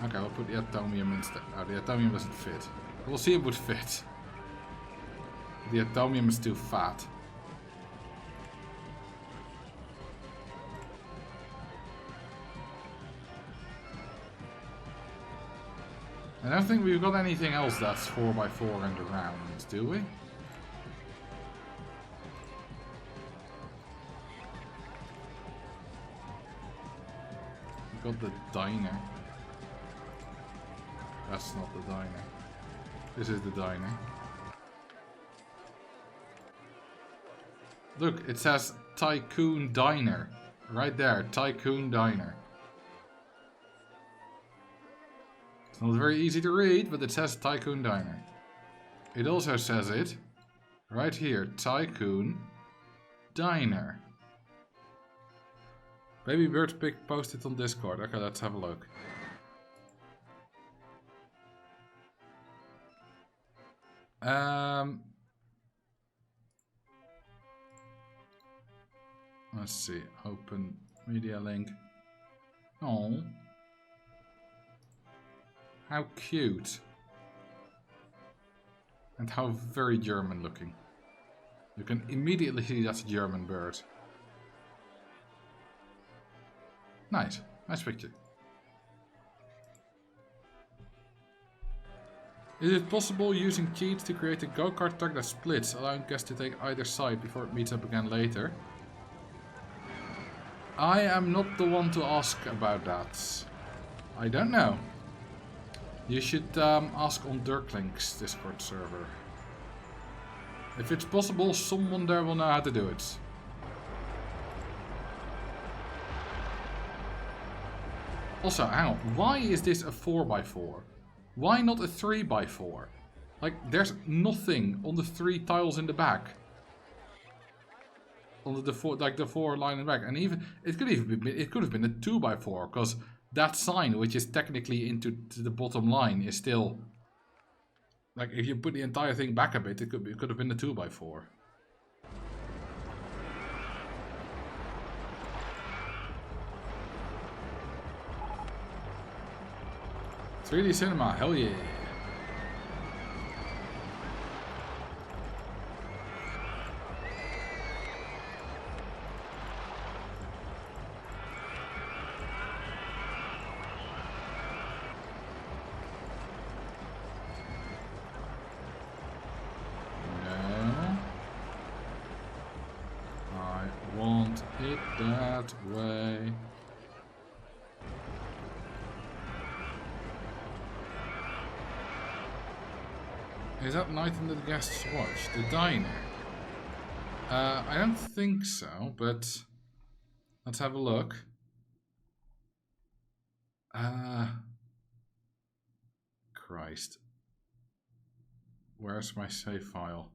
Okay, we'll put the Atomium instead. Oh, the Atomium doesn't fit. Colosseum would fit. The Atomium is too fat. I don't think we've got anything else that's 4x4 in the rounds, do we? We've got the diner. That's not the diner. This is the diner. Look, it says Tycoon Diner. Right there, Tycoon Diner. It's not very easy to read, but it says Tycoon Diner. It also says it right here, Tycoon Diner. Baby Bird Pig posted on Discord. Okay, let's have a look. Let's see. Open media link. Oh. How cute. And how very German looking. You can immediately see that's a German bird. Nice. Nice picture. Is it possible using cheats to create a go-kart track that splits, allowing guests to take either side before it meets up again later? I am not the one to ask about that. I don't know. You should ask on Dirklink's Discord server. If it's possible, someone there will know how to do it. Also, hang on. Why is this a 4x4? Why not a 3x4? Like, there's nothing on the 3 tiles in the back. On the 4, like the 4 line in the back, and even it could have been a 2x4, because that sign, which is technically into the bottom line, is still like if you put the entire thing back a bit, it could have been a 2x4. 3D cinema, hell yeah. No. I want it that way. Is that night in the guests watch? The diner? I don't think so, but let's have a look. Christ. Where's my save file?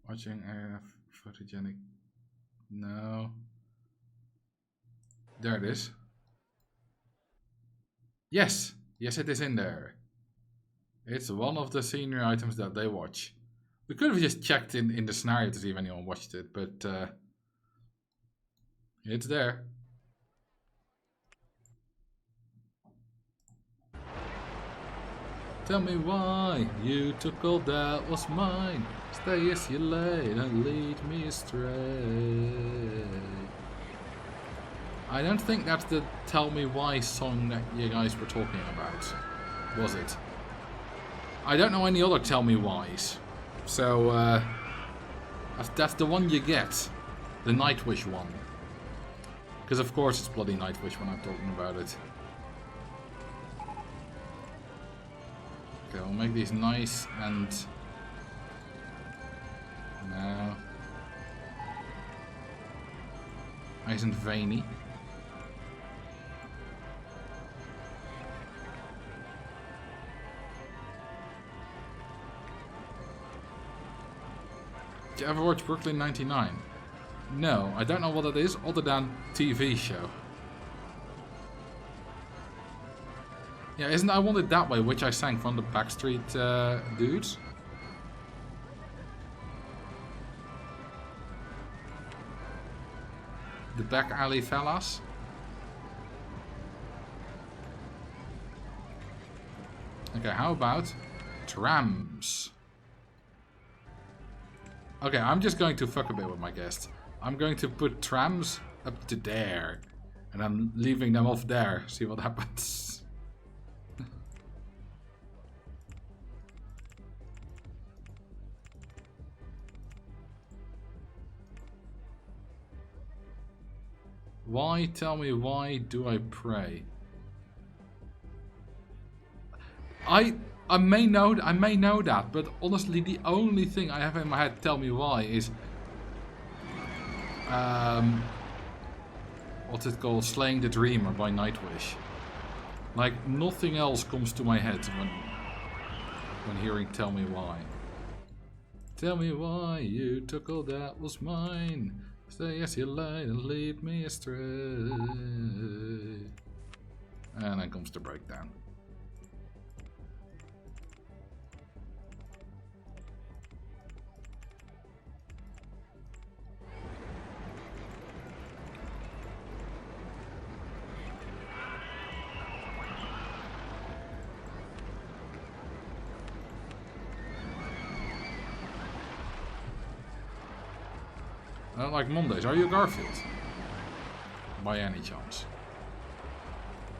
Watching photogenic. No. There it is. Yes! Yes, it is in there. It's one of the scenery items that they watch. We could have just checked in the scenario to see if anyone watched it, but it's there. Tell me why you took all that was mine. Stay as you lay and lead me astray. I don't think that's the Tell Me Why song that you guys were talking about, was it? I don't know any other Tell Me Whys. So, that's the one you get. The Nightwish one. Because of course it's bloody Nightwish when I'm talking about it. Okay, we'll make these nice and... No. Nice and veiny. Did you ever watch Brooklyn 99? No, I don't know what it is other than TV show. Yeah, isn't I Want It That Way, which I sang from the Backstreet dudes? The Back Alley Fellas? Okay, how about trams? Okay, I'm just going to fuck a bit with my guests. I'm going to put trams up to there. And I'm leaving them off there. See what happens. Why, tell me, why do I pray? I may know that, but honestly the only thing I have in my head, tell me why, is what's it called? Slaying the Dreamer by Nightwish. Like nothing else comes to my head when hearing Tell Me Why. Tell me why you took all that was mine. Stay as you lied and lead me astray. And then comes the breakdown. I don't like Mondays. Are you Garfield? By any chance?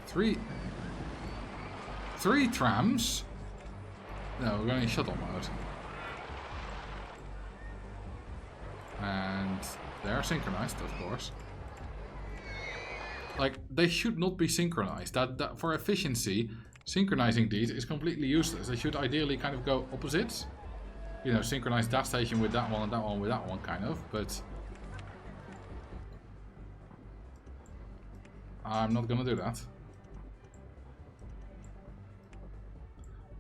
Three trams? No, we're going in shuttle mode. And they're synchronized, of course. Like, they should not be synchronized. That for efficiency, synchronizing these is completely useless. They should ideally kind of go opposites. You know, synchronize that station with that one and that one with that one, kind of. But I'm not gonna do that.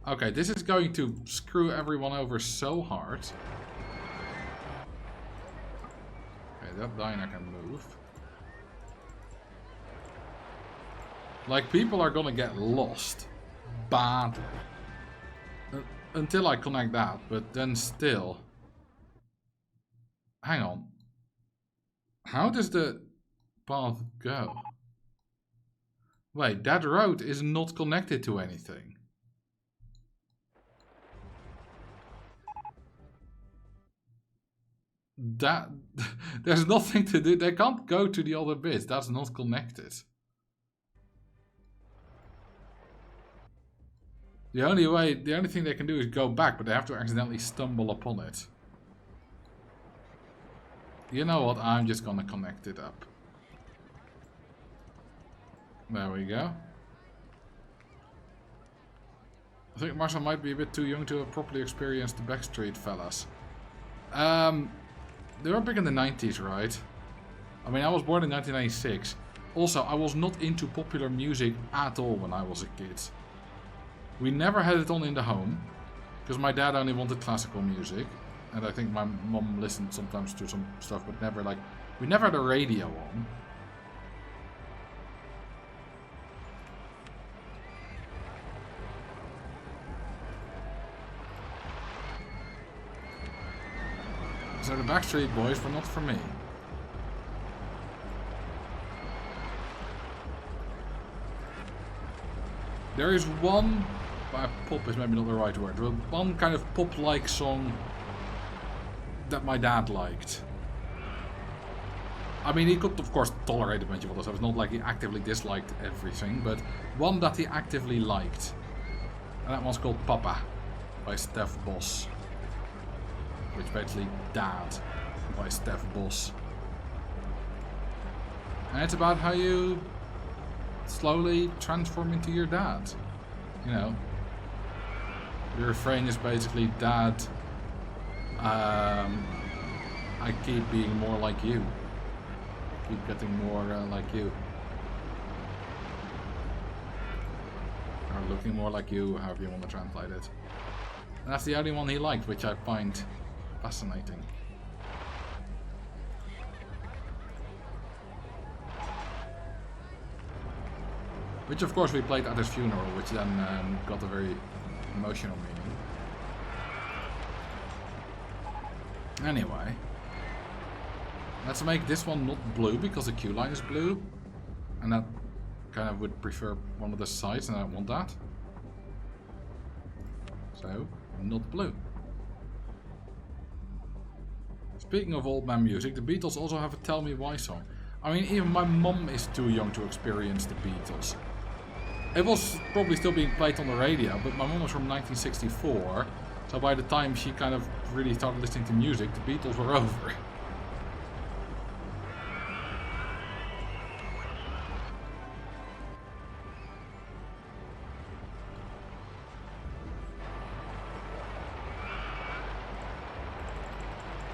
Okay, this is going to screw everyone over so hard. Okay, that diner can move. Like, people are gonna get lost badly. Until I connect that, but then still. Hang on. How does the path go? Wait, that road is not connected to anything. That there's nothing to do. They can't go to the other bits. That's not connected. The only thing they can do is go back, but they have to accidentally stumble upon it. You know what? I'm just gonna connect it up. There we go. I think Marcel might be a bit too young to have properly experienced the Backstreet fellas. They were big in the 90s, right? I mean, I was born in 1996. Also, I was not into popular music at all when I was a kid. We never had it on in the home, because my dad only wanted classical music, and I think my mom listened sometimes to some stuff, but never like, we never had a radio on. So the Backstreet Boys were not for me. There is one, pop is maybe not the right word, but one kind of pop-like song that my dad liked. I mean, he could of course tolerate a bunch of other stuff. It's not like he actively disliked everything, but one that he actively liked. And that one's called Papa by Steph Boss. Which basically Dad by Steph Boss. And it's about how you slowly transform into your dad. You know. The refrain is basically, Dad, I keep being more like you. Keep getting more like you. Or looking more like you, however you want to translate it. And that's the only one he liked, which I find fascinating. Which of course we played at his funeral, which then got a very emotional meaning. Anyway. Let's make this one not blue, because the queue line is blue. And that kind of would prefer one of the sides, and I don't want that. So, not blue. Speaking of old man music, the Beatles also have a Tell Me Why song. I mean, even my mum is too young to experience the Beatles. It was probably still being played on the radio, but my mum was from 1964, so by the time she kind of really started listening to music, the Beatles were over.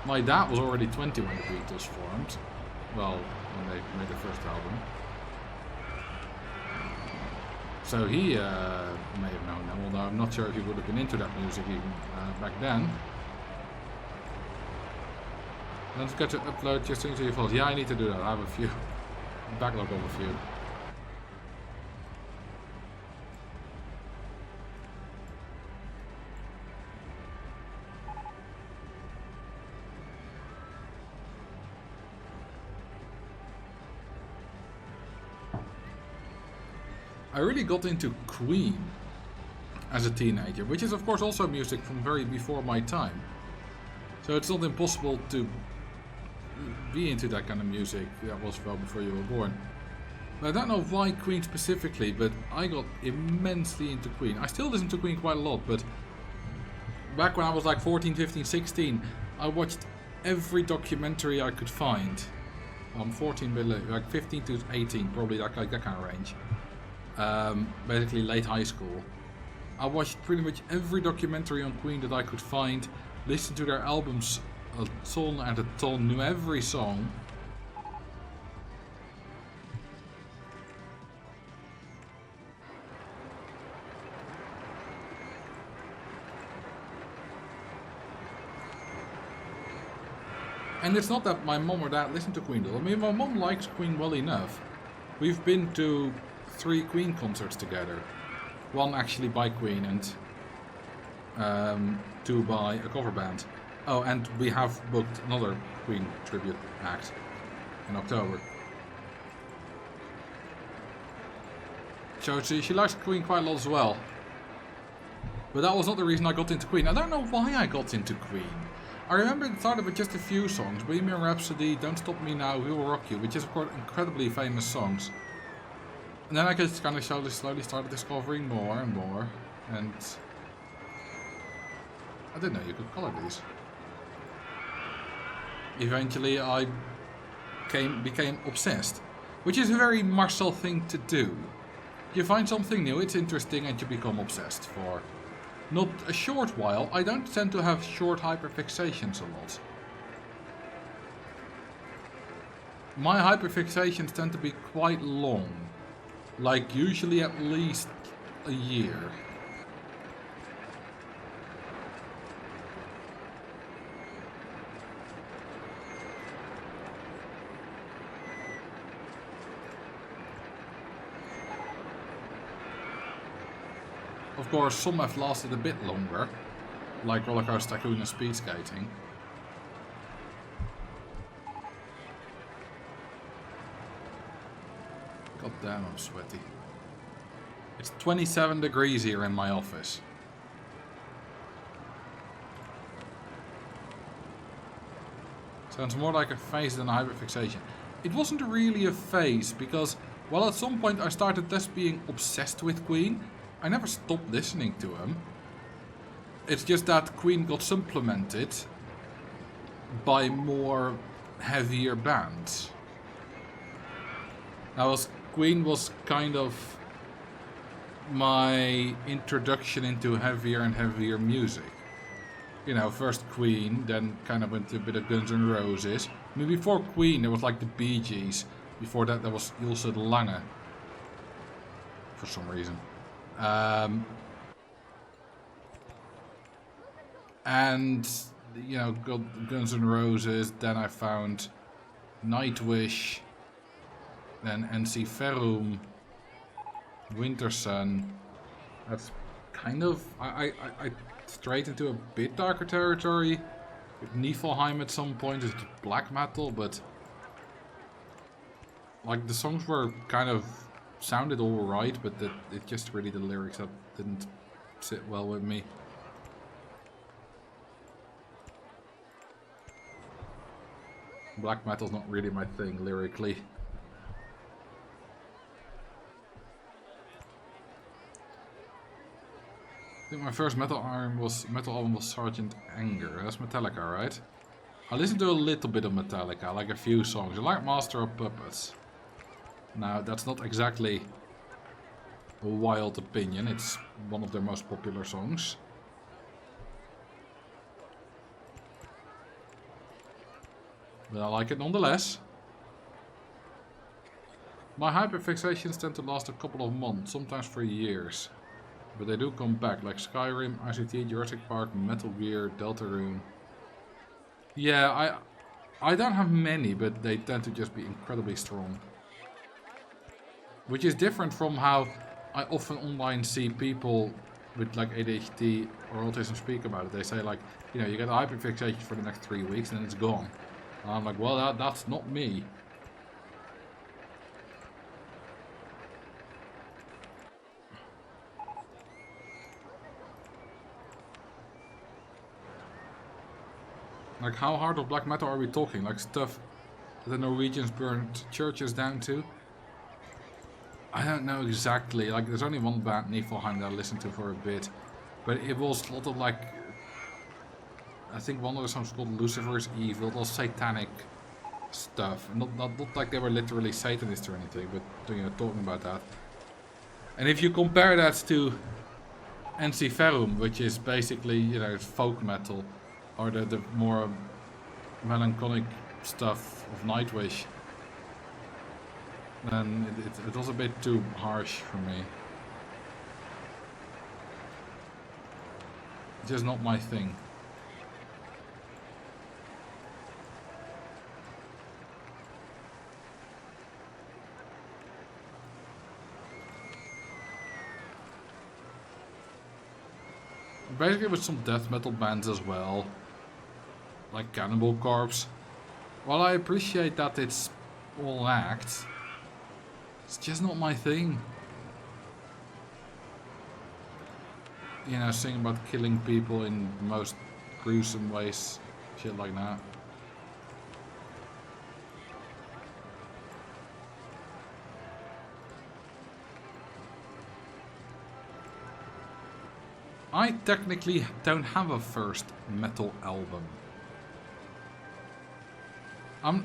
My dad was already 20 when the Beatles formed. Well, when they made their first album. So he may have known them, although I'm not sure if he would have been into that music even back then. Don't forget to upload your things to your files. Yeah, I need to do that. I have a few. A backlog of a few. I really got into Queen as a teenager, which is of course also music from very before my time. So it's not impossible to be into that kind of music. That was well before you were born. But I don't know why Queen specifically, but I got immensely into Queen. I still listen to Queen quite a lot, but back when I was like 14, 15, 16, I watched every documentary I could find. I'm 14, but like 15 to 18, probably that kind of range. Basically late high school. I watched pretty much every documentary on Queen that I could find, listened to their albums a ton and a ton, knew every song. And it's not that my mom or dad listen to Queen though. I mean, my mom likes Queen well enough. We've been to 3 Queen concerts together. 1 actually by Queen and 2 by a cover band. Oh, and we have booked another Queen tribute act in October. So she likes Queen quite a lot as well. But that was not the reason I got into Queen. I don't know why I got into Queen. I remember it started with just a few songs. Bohemian Rhapsody, Don't Stop Me Now, We Will Rock You, which is of course incredibly famous songs. And then I just kind of slowly started discovering more and more. And I didn't know you could color these. Eventually I became obsessed. Which is a very Marcel thing to do. You find something new, it's interesting, and you become obsessed for not a short while. I don't tend to have short hyperfixations a lot. My hyperfixations tend to be quite long. Like usually at least a year. Of course, some have lasted a bit longer, like Roller Coaster Tycoon and Speed Skating. God damn, I'm sweaty. It's 27 degrees here in my office. Sounds more like a phase than a hyperfixation. It wasn't really a phase, because, well, at some point I started just being obsessed with Queen. I never stopped listening to him. It's just that Queen got supplemented by more heavier bands. Queen was kind of my introduction into heavier and heavier music. You know, first Queen, then kind of went to a bit of Guns N' Roses. I mean, before Queen, there was like the Bee Gees. Before that, there was Ilse de Lange. For some reason. And, you know, Guns N' Roses, then I found Nightwish, then NC Ferrum, Winter Sun. That's kind of, I strayed into a bit darker territory, with Niflheim at some point, it's black metal, but like the songs were kind of sounded alright, but it just really the lyrics that didn't sit well with me. Black metal's not really my thing lyrically. I think my first metal album was Sergeant Anger. That's Metallica, right? I listened to a little bit of Metallica, like a few songs. I like Master of Puppets. Now, that's not exactly a wild opinion. It's one of their most popular songs. But I like it nonetheless. My hyperfixations tend to last a couple of months, sometimes for years. But they do come back, like Skyrim, ICT, Jurassic Park, Metal Gear, Deltarune. Yeah, I don't have many, but they tend to just be incredibly strong. Which is different from how I often online see people with like ADHD or autism speak about it. They say like, you know, you get a hyperfixation for the next 3 weeks and then it's gone. And I'm like, well, that's not me. Like, how hard of black metal are we talking? Like, stuff that the Norwegians burned churches down to? I don't know exactly. Like, there's only one band, Niflheim, that I listened to for a bit. But it was a lot of, like... I think one of the songs called Lucifer's Evil. It was satanic stuff. Not like they were literally Satanists or anything, but, you know, talking about that. And if you compare that to Ensiferum, which is basically, you know, folk metal, or the more melancholic stuff of Nightwish, then it was a bit too harsh for me. It's just not my thing. Basically with some death metal bands as well, like Cannibal Corpse. While I appreciate that it's all act, it's just not my thing. You know, singing about killing people in the most gruesome ways, shit like that. I technically don't have a first metal album.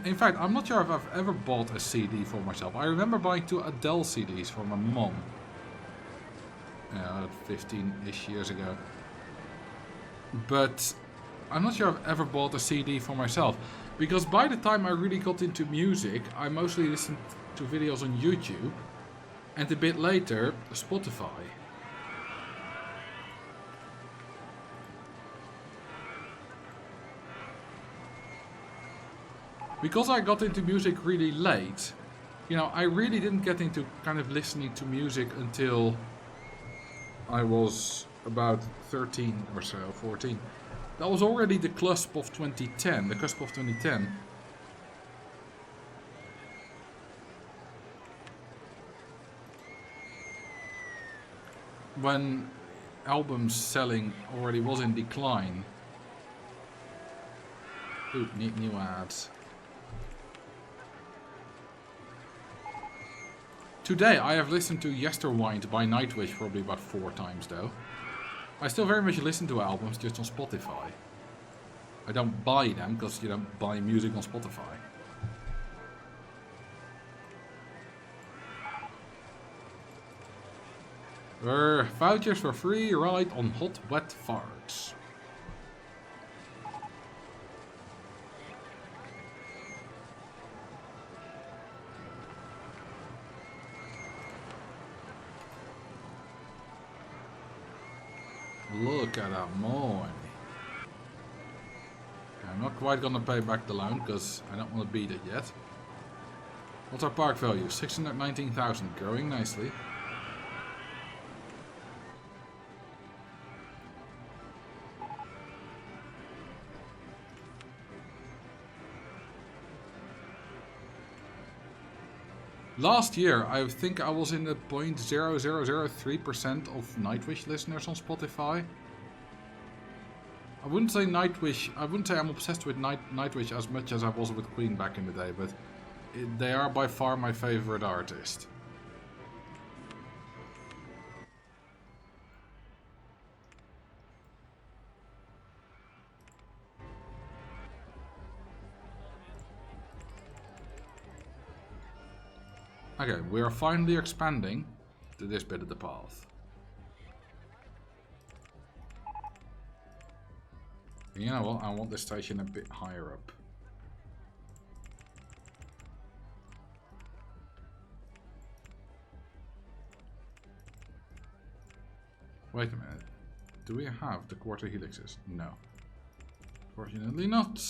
In fact, I'm not sure if I've ever bought a CD for myself. I remember buying 2 Adele CDs for my mom. 15-ish years ago. But I'm not sure I've ever bought a CD for myself. Because by the time I really got into music, I mostly listened to videos on YouTube. And a bit later, Spotify. Because I got into music really late, you know, I really didn't get into kind of listening to music until I was about 13 or so, 14. That was already the cusp of 2010, When albums selling already was in decline. Ooh, new ads. Today I have listened to Yesterwind by Nightwish probably about 4 times though. I still very much listen to albums just on Spotify. I don't buy them because you don't buy music on Spotify. Vouchers for free ride on Hot Wet Farts. Look at that money. I'm not quite gonna pay back the loan because I don't want to beat it yet. What's our park value? 619,000, growing nicely. Last year, I think I was in the 0.0003% of Nightwish listeners on Spotify. I wouldn't say Nightwish, I wouldn't say I'm obsessed with Nightwish as much as I was with Queen back in the day, but they are by far my favorite artist. Okay, we are finally expanding to this bit of the path. You know what, I want this station a bit higher up. Wait a minute. Do we have the quarter helixes? No. Fortunately not.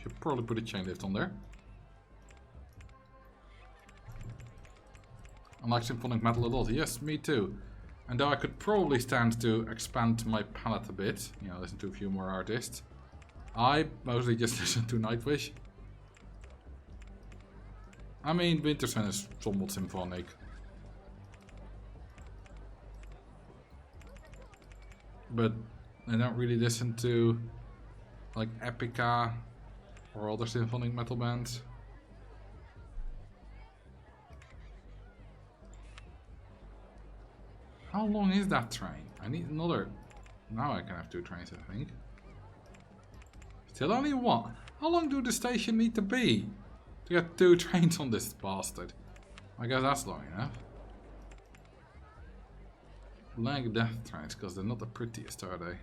Should probably put a chain lift on there. I like symphonic metal a lot. Yes, me too. And though I could probably stand to expand my palette a bit, you know, listen to a few more artists, I mostly just listen to Nightwish. I mean, Wintersen is somewhat symphonic. But I don't really listen to like Epica or other symphonic metal bands. How long is that train? I need another. Now I can have 2 trains, I think. Still only 1. How long do the station need to be to get 2 trains on this bastard? I guess that's long enough. Like death trains, because they're not the prettiest, are they?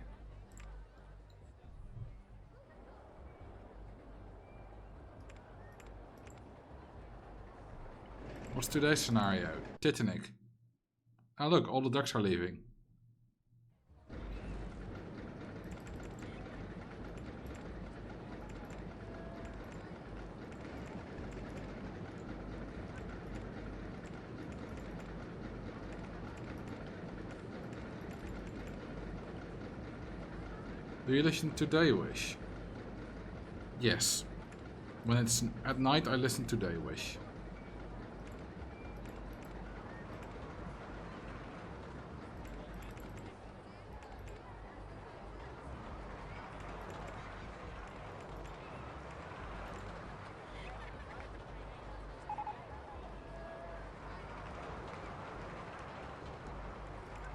What's today's scenario? Titanic. Oh look, all the ducks are leaving. Do you listen to Daywish? Yes. When it's at night, I listen to Daywish.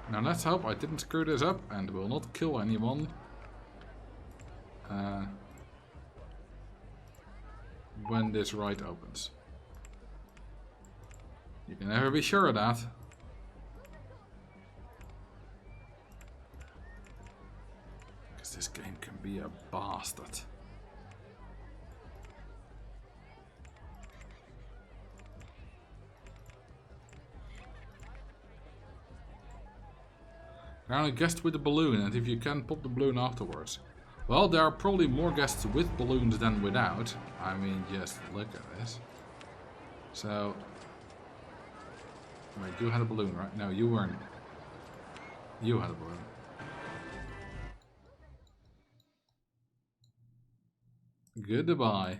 Now let's hope I didn't screw this up and will not kill anyone. When this ride opens. You can never be sure of that. Because this game can be a bastard. There are guests with a balloon, and if you can pop the balloon afterwards. Well, there are probably more guests with balloons than without. I mean, just look at this. So... Wait, you had a balloon, right? No, you weren't. You had a balloon. Goodbye.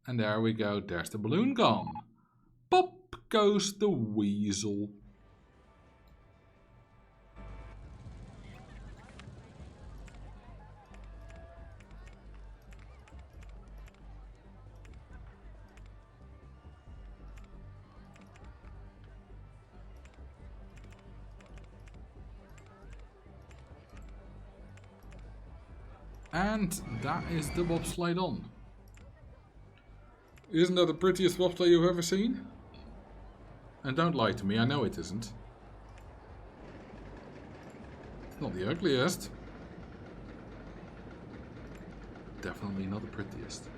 And there we go, there's the balloon gone. Pop goes the weasel. And that is the bobsleigh on. Isn't that the prettiest bobsleigh you've ever seen? And don't lie to me, I know it isn't. It's not the ugliest. Definitely not the prettiest.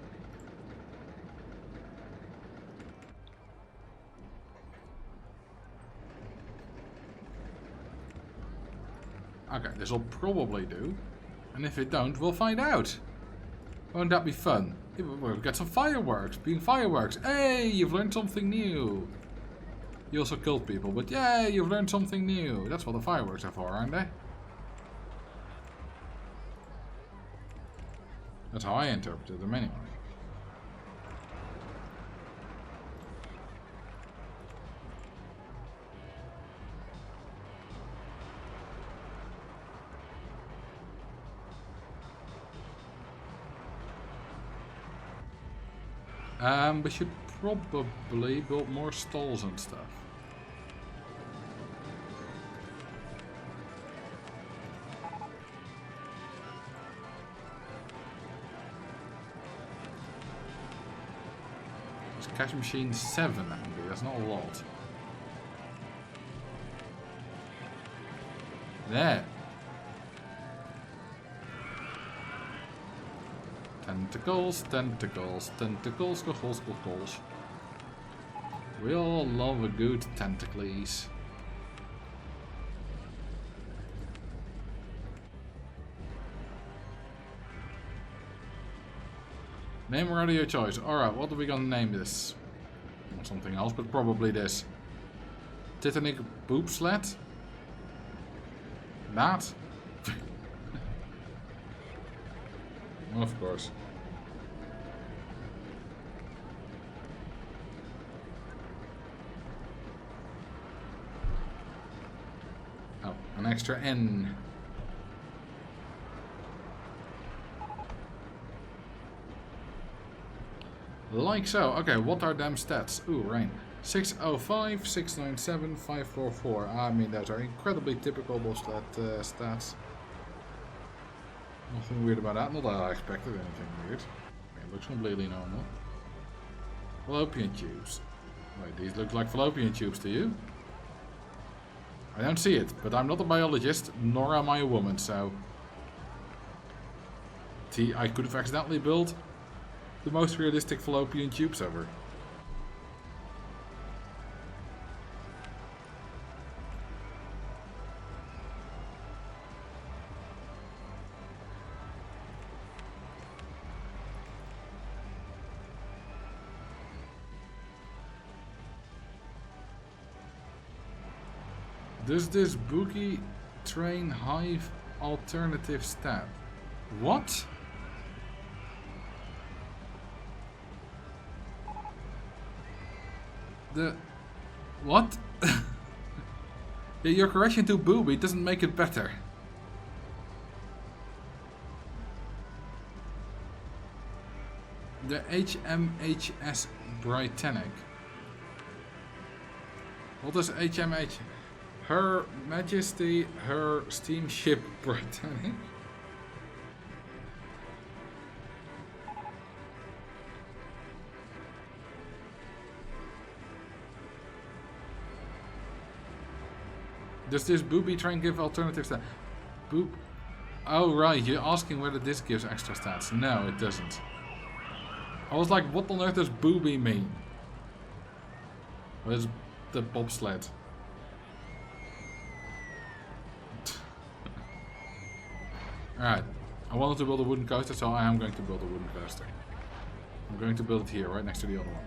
Okay, this will probably do. And if it don't, we'll find out. Won't that be fun? We'll get some fireworks. Being fireworks. Hey, you've learned something new. You also killed people, but yay, you've learned something new. That's what the fireworks are for, aren't they? That's how I interpreted them anyway. We should probably build more stalls and stuff. It's cash machine 7 MB, that's not a lot. There. Tentacles, tentacles, tentacles, goals. We all love a good tentacles. Name or audio choice. Alright, what are we gonna name this? Not something else, but probably this. Titanic boob sled? That? Of course. extra N. Like so. Okay, what are them stats? Ooh, rain. 605, 697, 544. I mean, those are incredibly typical stats. Nothing weird about that. Not that I expected anything weird. I mean, it looks completely normal. Fallopian tubes. Wait, these look like fallopian tubes to you? I don't see it, but I'm not a biologist, nor am I a woman, so... I could have accidentally built the most realistic fallopian tubes ever. Does this boogie train hive alternative stat? What? What? Yeah, your correction to booby doesn't make it better. The HMHS Titanic. What is HMH? Her Majesty, her steamship Titanic? Does this booby train give alternative stats? Oh right, you're asking whether this gives extra stats. No, it doesn't. I was like, what on earth does booby mean? Where's the bobsled? Alright, I wanted to build a wooden coaster, so I am going to build a wooden coaster. I'm going to build it here, right next to the other one.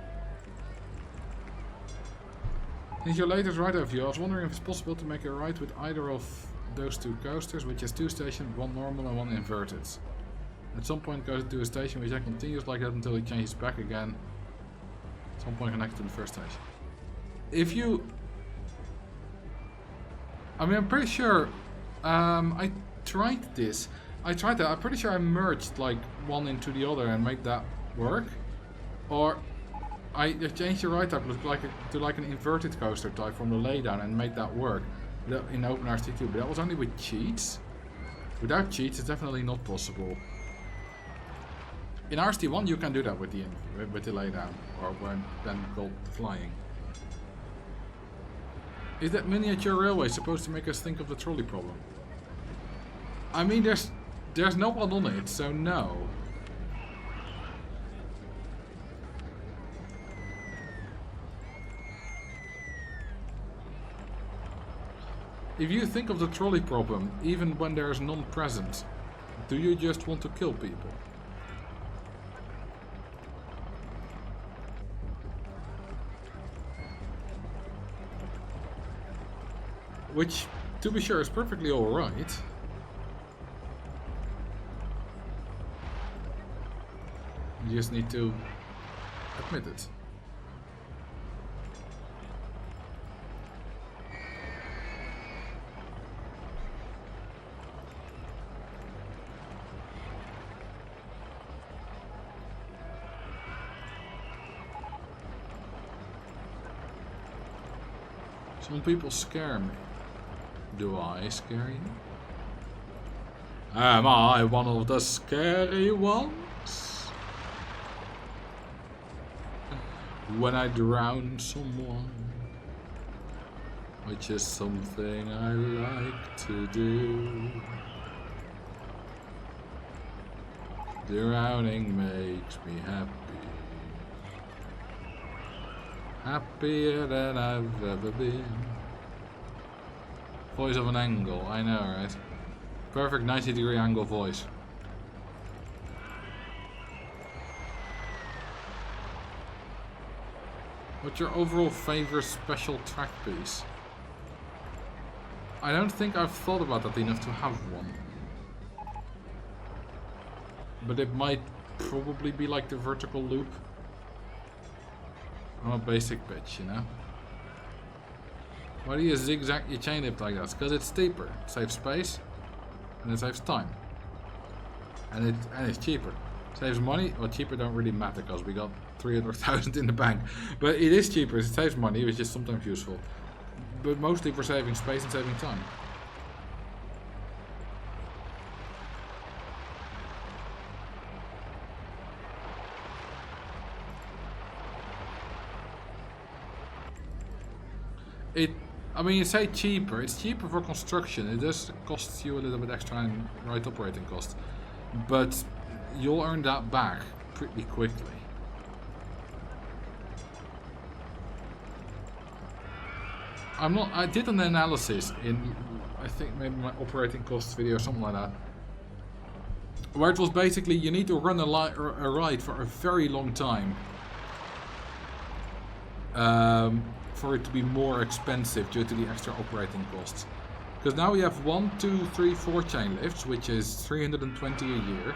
In your latest ride overview, I was wondering if it's possible to make a ride with either of those two coasters, which has two stations, one normal and one inverted. At some point it goes to a station which then continues like that until it changes back again. At some point connected to the first station. If you... I mean, I'm pretty sure... I tried this. I'm pretty sure I merged like one into the other and made that work. Or... I changed the ride type to like an inverted coaster type from the laydown and made that work in OpenRT2, but that was only with cheats. Without cheats, it's definitely not possible. In RST1, you can do that with the laydown, or when then called flying. Is that miniature railway supposed to make us think of the trolley problem? I mean, there's no one on it, so no. If you think of the trolley problem, even when there is none present, do you just want to kill people? Which, to be sure, is perfectly alright. You just need to admit it. Some people scare me. Do I scare you? Am I one of the scary ones? When I drown someone, which is something I like to do. Drowning makes me happy. Happier than I've ever been. Voice of an angle, I know, right? Perfect 90-degree angle voice. What's your overall favorite special track piece? I don't think I've thought about that enough to have one. But it might probably be like the vertical loop. I'm a basic bitch, you know? Why do you zigzag your chain lift like that? Because it's steeper. It saves space. And it saves time. And it's cheaper. Saves money. Well, cheaper don't really matter because we got 300,000 in the bank. But it is cheaper. It saves money, which is sometimes useful. But mostly for saving space and saving time. I mean, you say cheaper. It's cheaper for construction. It does cost you a little bit extra in right operating costs. But you'll earn that back pretty quickly. I did an analysis in, I think maybe my operating costs video or something like that. Where it was basically, you need to run a ride for a very long time. For it to be more expensive due to the extra operating costs. Because now we have 1, 2, 3, 4 chain lifts, which is 320 a year.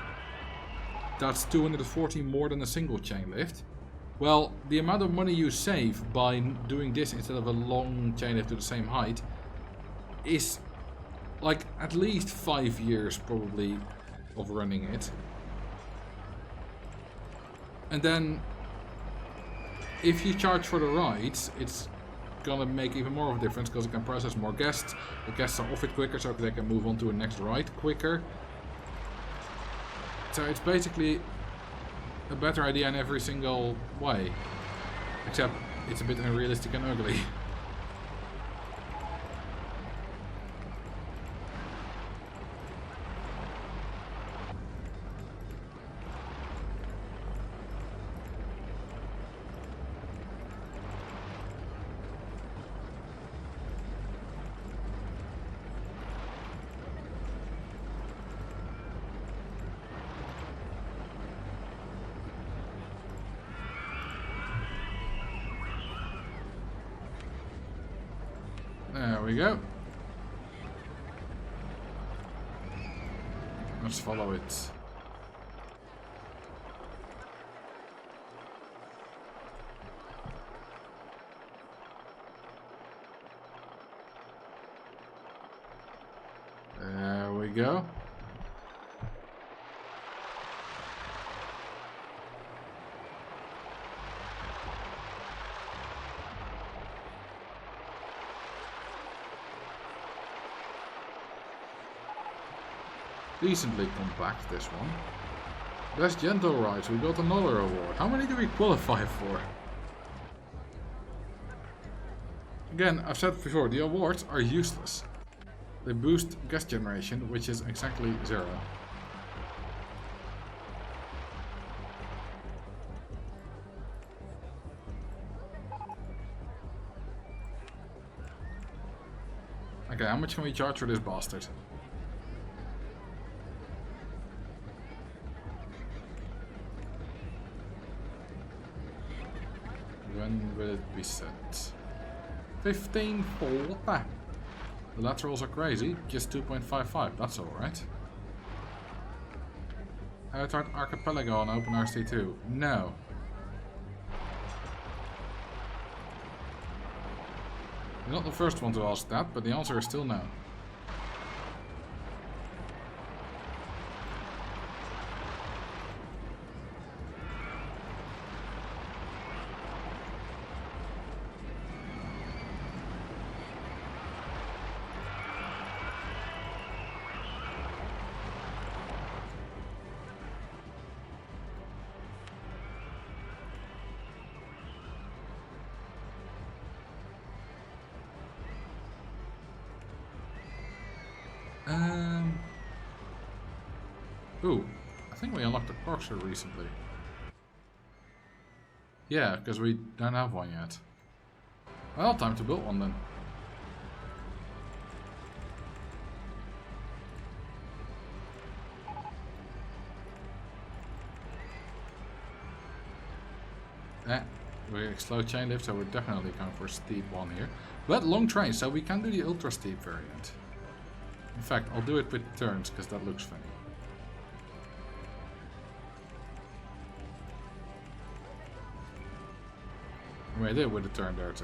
That's 240 more than a single chain lift. Well, the amount of money you save by doing this instead of a long chain lift to the same height is like at least 5 years probably of running it. And then if you charge for the rides, it's gonna make even more of a difference because it can process more guests. The guests are off it quicker so they can move on to a next ride quicker. So it's basically a better idea in every single way. Except it's a bit unrealistic and ugly. There we go. Let's follow it. There we go. Decently compact, this one. Best gentle rides, we got another award. How many do we qualify for? Again, I've said before, the awards are useless. They boost guest generation, which is exactly 0. Okay, how much can we charge for this bastard? When will it be set? 15.40. The laterals are crazy, just 2.55, that's alright. Have I tried Archipelago on OpenRC2? No. You're not the first one to ask that, but the answer is still no. Ooh, I think we unlocked the Corsair recently. Yeah, because we don't have one yet. Well, time to build one then. We're slow chain lift, so we're definitely going for a steep one here. But long train, so we can do the ultra steep variant. In fact, I'll do it with turns, because that looks funny. I mean, I did with a turn there too.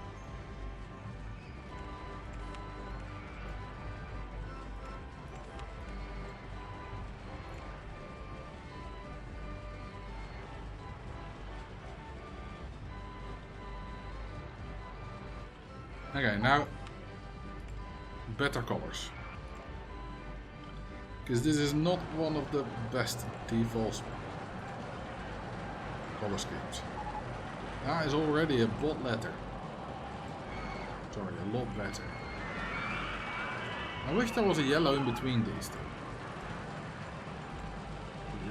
Okay, now better colors. Because this is not one of the best default color schemes. That is already a bot letter. Sorry, a lot better. I wish there was a yellow in between these two.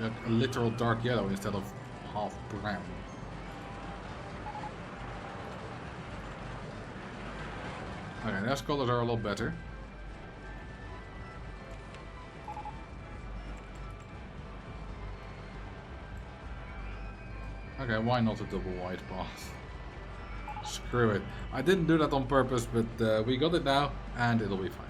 Like a literal dark yellow instead of half brown. Okay, those colors are a lot better. Okay, why not a double white path? Screw it. I didn't do that on purpose, but we got it now, and it'll be fine.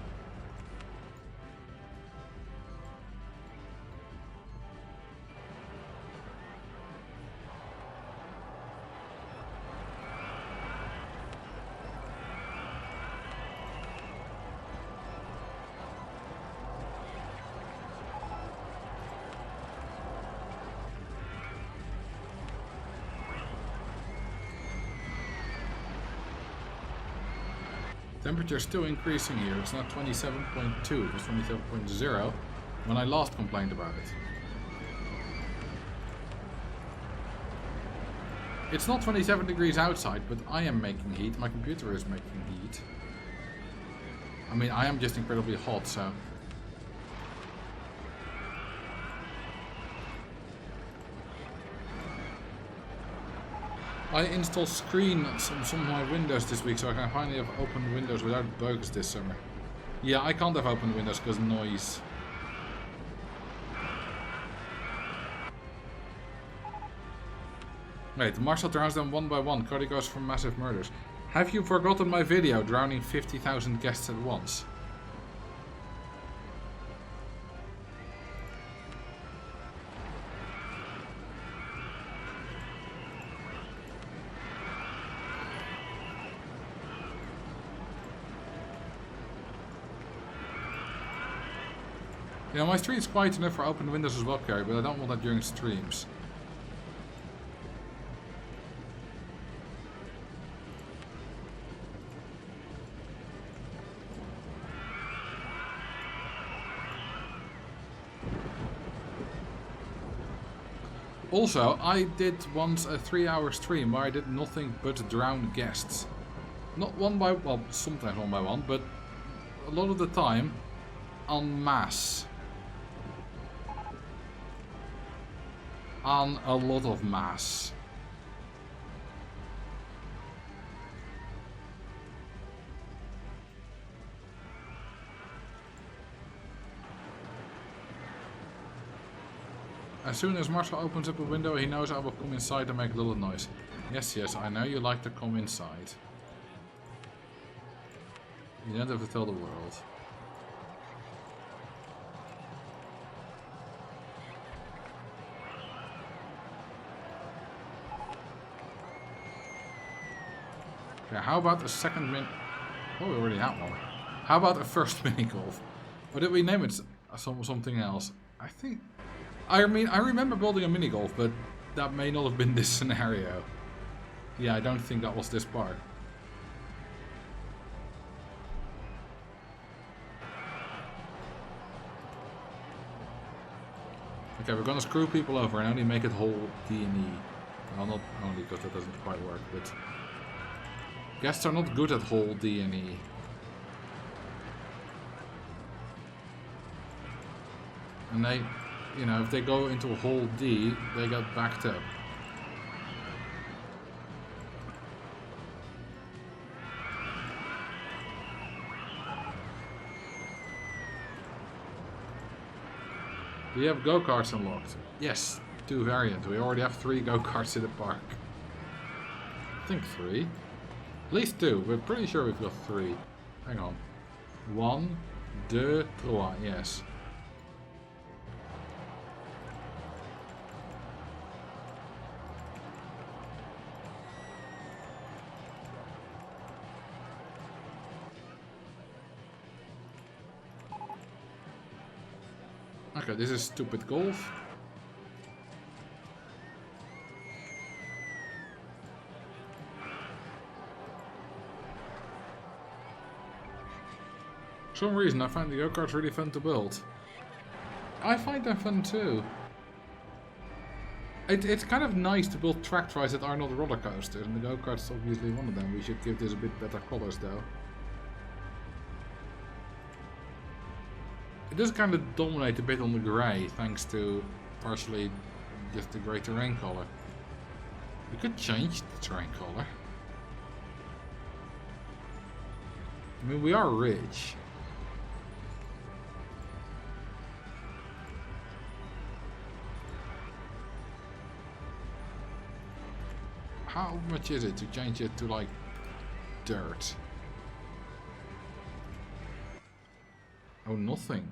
Temperature is still increasing here. It's not 27.2, it was 27.0 when I last complained about it. It's not 27 degrees outside, but I am making heat. My computer is making heat. I mean, I am just incredibly hot, so... I installed screen on some of my windows this week, so I can finally have open windows without bugs this summer. Yeah, I can't have open windows because noise. Wait, Marcel drowns them one by one. Cody goes for massive murders. Have you forgotten my video, drowning 50,000 guests at once? You know, my stream's quiet enough for open windows as well, Carrie, but I don't want that during streams. Also, I did once a 3-hour stream where I did nothing but drown guests. Not one by, well, sometimes one by one, but a lot of the time, en masse. On a lot of mass. As soon as Marcel opens up a window, he knows I will come inside and make a little noise. Yes, yes, I know you like to come inside. You don't have to tell the world. Okay, how about a second Oh, we already had one. How about a first mini golf? Or did we name it something else? I think... I mean, I remember building a mini golf, but that may not have been this scenario. Yeah, I don't think that was this part. Okay, we're gonna screw people over and only make it whole D&E. Well, not only because that doesn't quite work, but... Guests are not good at whole D&E. And they, you know, if they go into a whole D, they get backed up. Do you have go-karts unlocked? Yes, 2 variants. We already have 3 go-karts in the park. I think 3. At least 2. We're pretty sure we've got 3. Hang on. 1, 2, 3. Yes. Okay, this is stupid golf. some reason I find the go-karts really fun to build. I find them fun too. It's kind of nice to build track tries that are not roller coasters, and the go-karts is obviously one of them. We should give this a bit better colors though. It does kind of dominate a bit on the grey, thanks to partially just the grey terrain color. We could change the terrain color. I mean, we are rich. How much is it to change it to like dirt? Oh, nothing.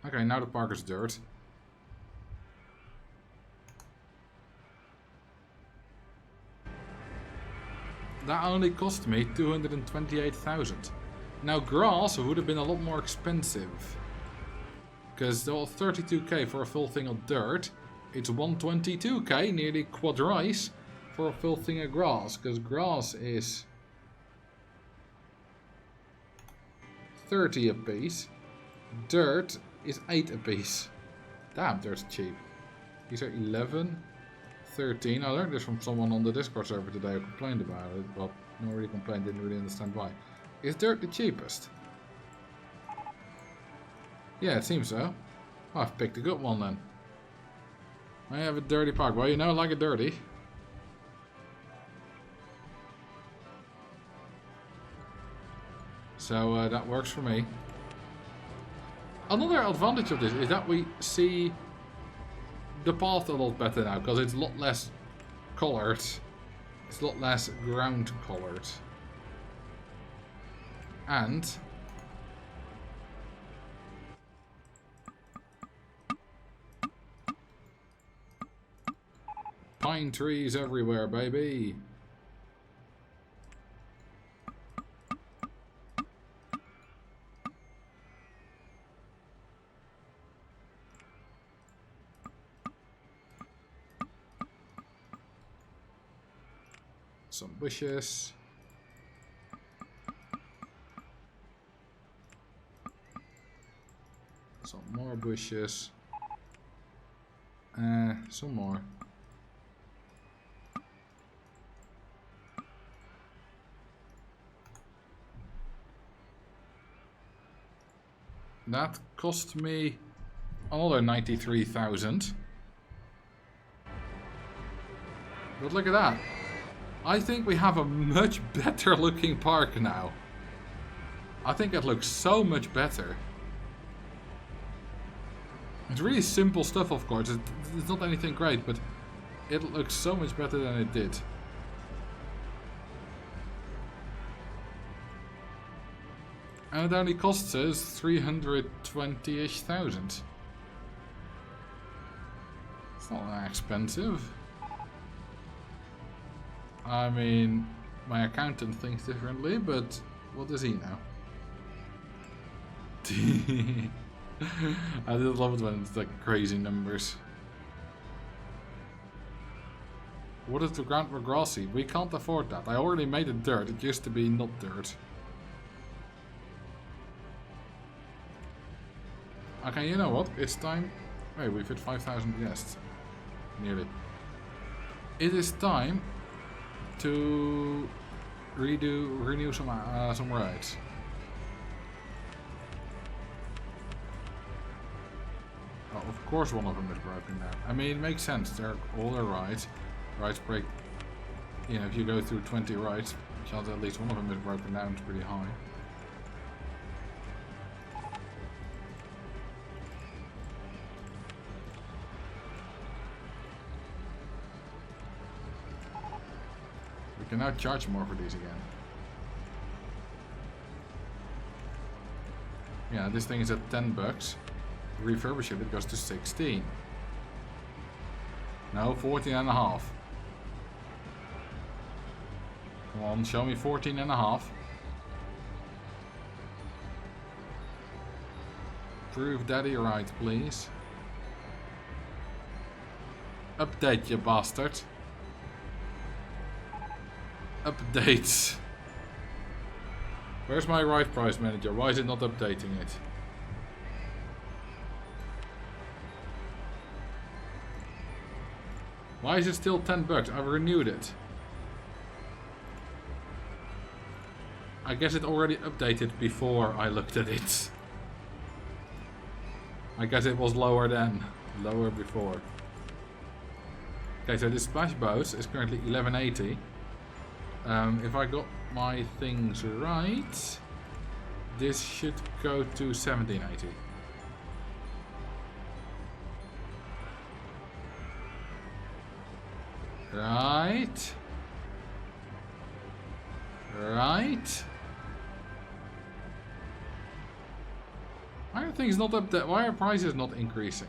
Okay, now the park is dirt. That only cost me 228,000. Now grass would have been a lot more expensive. Because they're 32k for a full thing of dirt. It's 122k, nearly quadrice, for a full thing of grass. Because grass is 30 a piece. Dirt is 8 a piece. Damn, dirt's cheap. These are 11. 13. I learned this from someone on the Discord server today who complained about it. Well, no really complained, didn't really understand why. Is dirt the cheapest? Yeah, it seems so. Oh, I've picked a good one then. I have a dirty park. Well, you know, like it dirty. So that works for me. Another advantage of this is that we see the path a lot better now, because it's a lot less colored. It's a lot less ground colored. And pine trees everywhere, baby. Some bushes. Some more bushes. Some more. That cost me another 93,000. But look at that. I think we have a much better looking park now. I think it looks so much better. It's really simple stuff, of course. It's not anything great, but it looks so much better than it did. And it only costs us 320-ish thousand. It's not that expensive. I mean, my accountant thinks differently, but what does he know? I just love it when it's like crazy numbers. What is the ground for grassy? We can't afford that. I already made it dirt. It used to be not dirt. Okay, you know what? It's time. Wait, we've hit 5,000 guests. Nearly. It is time to renew some rides. Oh, of course one of them is broken down. I mean, it makes sense. They're all their rides. Rides break. You know, if you go through 20 rides, chances at least one of them is broken down. It's pretty high. We can now charge more for these again. Yeah, this thing is at 10 bucks. Refurbish it goes to 16. No, 14 and a half. Come on, show me 14 and a half. Prove daddy right, please. Update, you bastard. update. Where's my right price manager? Why is it not updating it? Why is it still 10 bucks? I've renewed it. I guess it already updated before I looked at it. I guess it was lower then. Lower before. Okay, so this splash boat is currently 1180. If I got my things right, this should go to 1780. Right. Right. Why are things not up there? Why are prices not increasing?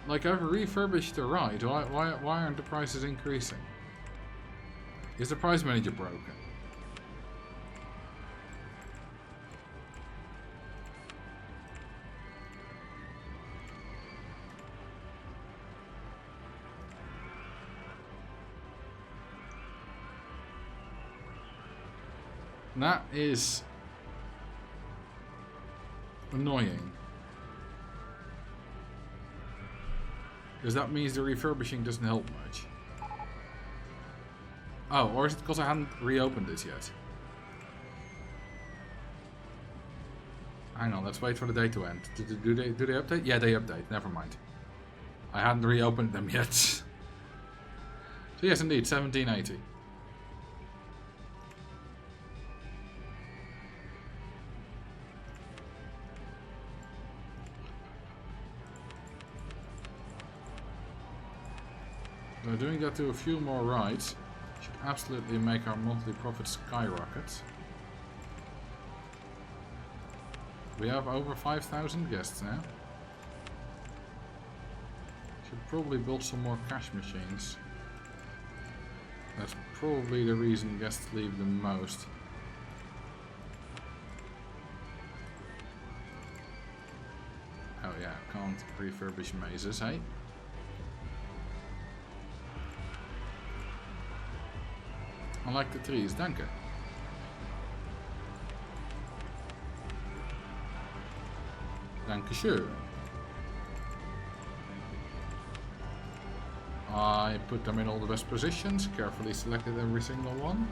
Like, I've refurbished the ride. Why aren't the prices increasing? Is the price manager broken? That is annoying. Because that means the refurbishing doesn't help much. Oh, or is it because I haven't reopened this yet? Hang on, let's wait for the day to end. Do they update? Yeah, they update. Never mind. I hadn't reopened them yet. So yes, indeed, 1780. So doing that to a few more rides should absolutely make our monthly profit skyrocket. We have over 5,000 guests now. Should probably build some more cash machines. That's probably the reason guests leave the most. Oh yeah, can't refurbish mazes, hey? I like the trees, danke. Dankeschön. I put them in all the best positions, carefully selected every single one.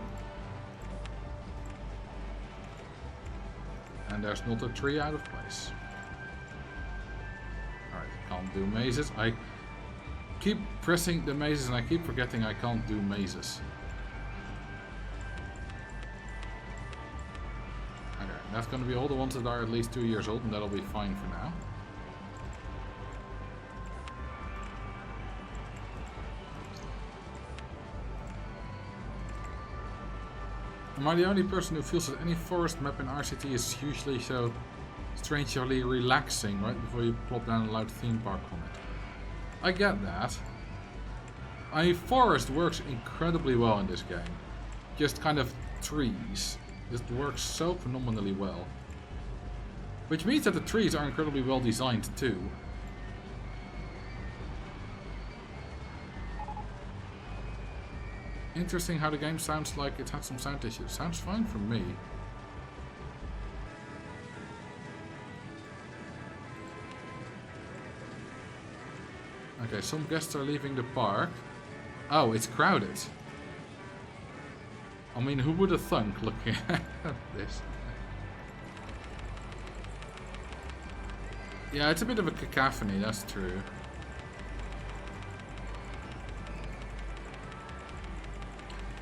And there's not a tree out of place. Alright, can't do mazes. I keep pressing the mazes and I keep forgetting I can't do mazes. That's going to be all the ones that are at least 2 years old, and that'll be fine for now. Am I the only person who feels that any forest map in RCT is usually so strangely relaxing right before you plop down a loud theme park on it? I get that. A forest works incredibly well in this game. Just kind of trees. This works so phenomenally well. Which means that the trees are incredibly well designed too. Interesting how the game sounds like it had some sound issues. Sounds fine for me. Okay, some guests are leaving the park. Oh, it's crowded. I mean, who would have thunk looking at this? Yeah, it's a bit of a cacophony, that's true.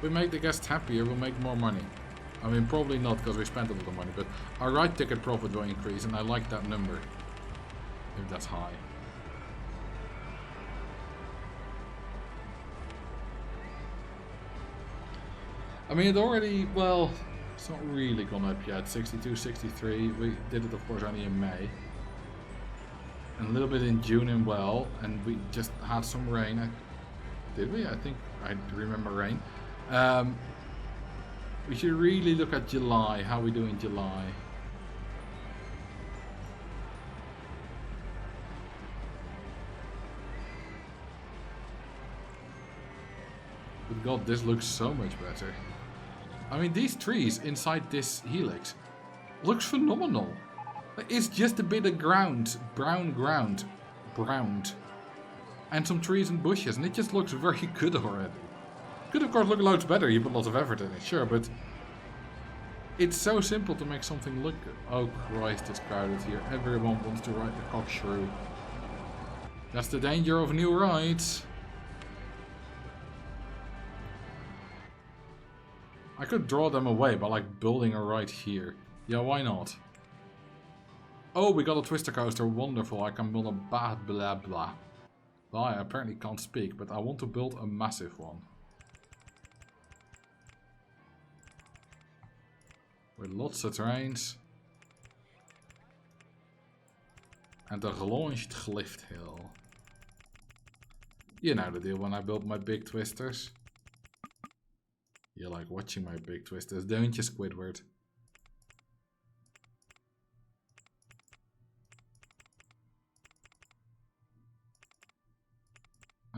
We make the guests happier, we'll make more money. I mean, probably not because we spent a lot of money, but our ride ticket profit will increase, and I like that number. If that's high. I mean, it already, well, it's not really gone up yet. 62, 63. We did it, of course, only in May. And a little bit in June and well. And we just had some rain. Did we? I think I remember rain. We should really look at July. How we do in July. But god, this looks so much better. I mean, these trees inside this helix looks phenomenal. It's just a bit of ground, brown ground, browned, and some trees and bushes, and it just looks very good already. Could of course look loads better, you put lots of effort in it, sure, but it's so simple to make something look good. Oh Christ, it's crowded here. Everyone wants to ride the cockshrew. That's the danger of new rides. I could draw them away by like building a ride here. Yeah, why not? Oh, we got a twister coaster. Wonderful. I can build a blah blah blah. Well, I apparently can't speak, but I want to build a massive one. With lots of trains. And a launched glift hill. You know the deal when I build my big twisters. You like watching my big twisters, don't you, Squidward?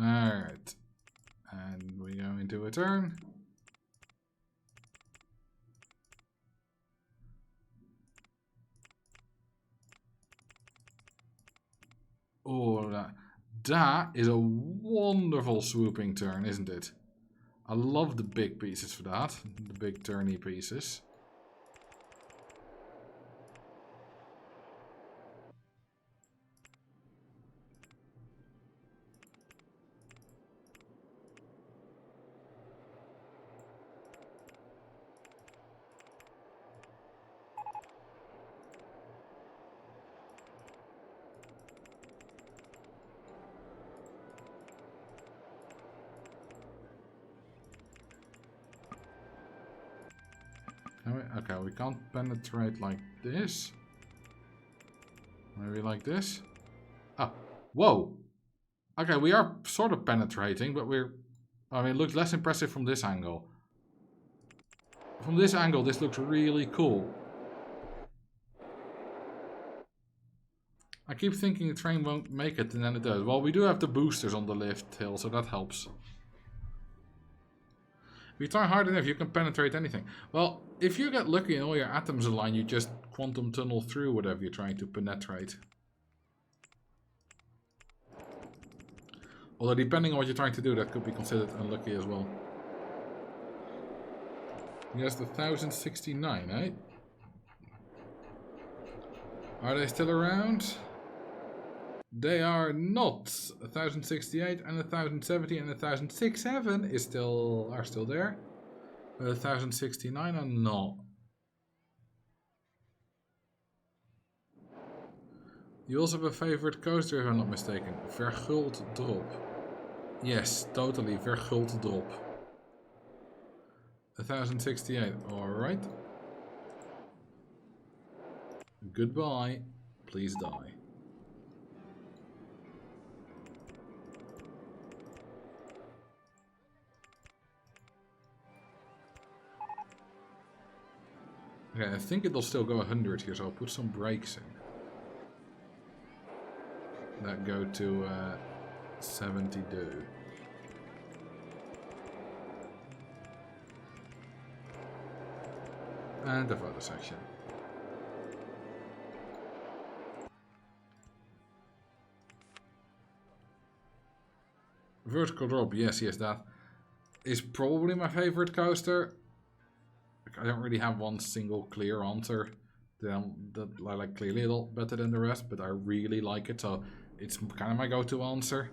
Alright. And we go into a turn. Oh, that is a wonderful swooping turn, isn't it? I love the big pieces for that. The big turny pieces. Okay, we can't penetrate like this. Maybe like this. Ah, whoa. Okay, we are sort of penetrating, but I mean, it looks less impressive from this angle. From this angle, this looks really cool. I keep thinking the train won't make it, and then it does. Well, we do have the boosters on the lift hill, so that helps. If you try hard enough, you can penetrate anything. Well, if you get lucky and all your atoms align, you just quantum tunnel through whatever you're trying to penetrate. Although, depending on what you're trying to do, that could be considered unlucky as well. Yes, the 1069, eh? Are they still around? They are not. 1068 and 1070 and 1067 are still there. 1069 are not. You also have a favorite coaster, if I'm not mistaken. Verguld Drop. Yes, totally. Verguld Drop. 1068. Alright. Goodbye. Please die. Okay, I think it'll still go 100 here, so I'll put some brakes in. That go to 72. And the photo section. Vertical drop, yes, that is probably my favorite coaster. I don't really have one single clear answer that I like clearly a lot better than the rest, but I really like it, so it's kind of my go-to answer.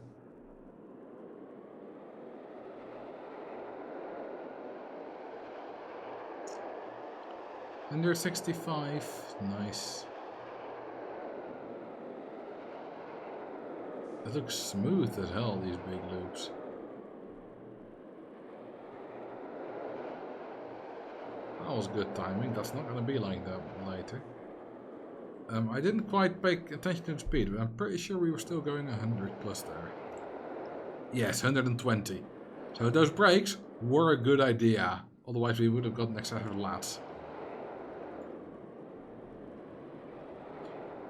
Under 65, nice. It looks smooth as hell, these big loops. That was good timing. That's not going to be like that later. I didn't quite pay attention to the speed, but I'm pretty sure we were still going 100 plus there. Yes, 120. So those brakes were a good idea. Otherwise we would have gotten excessive laps.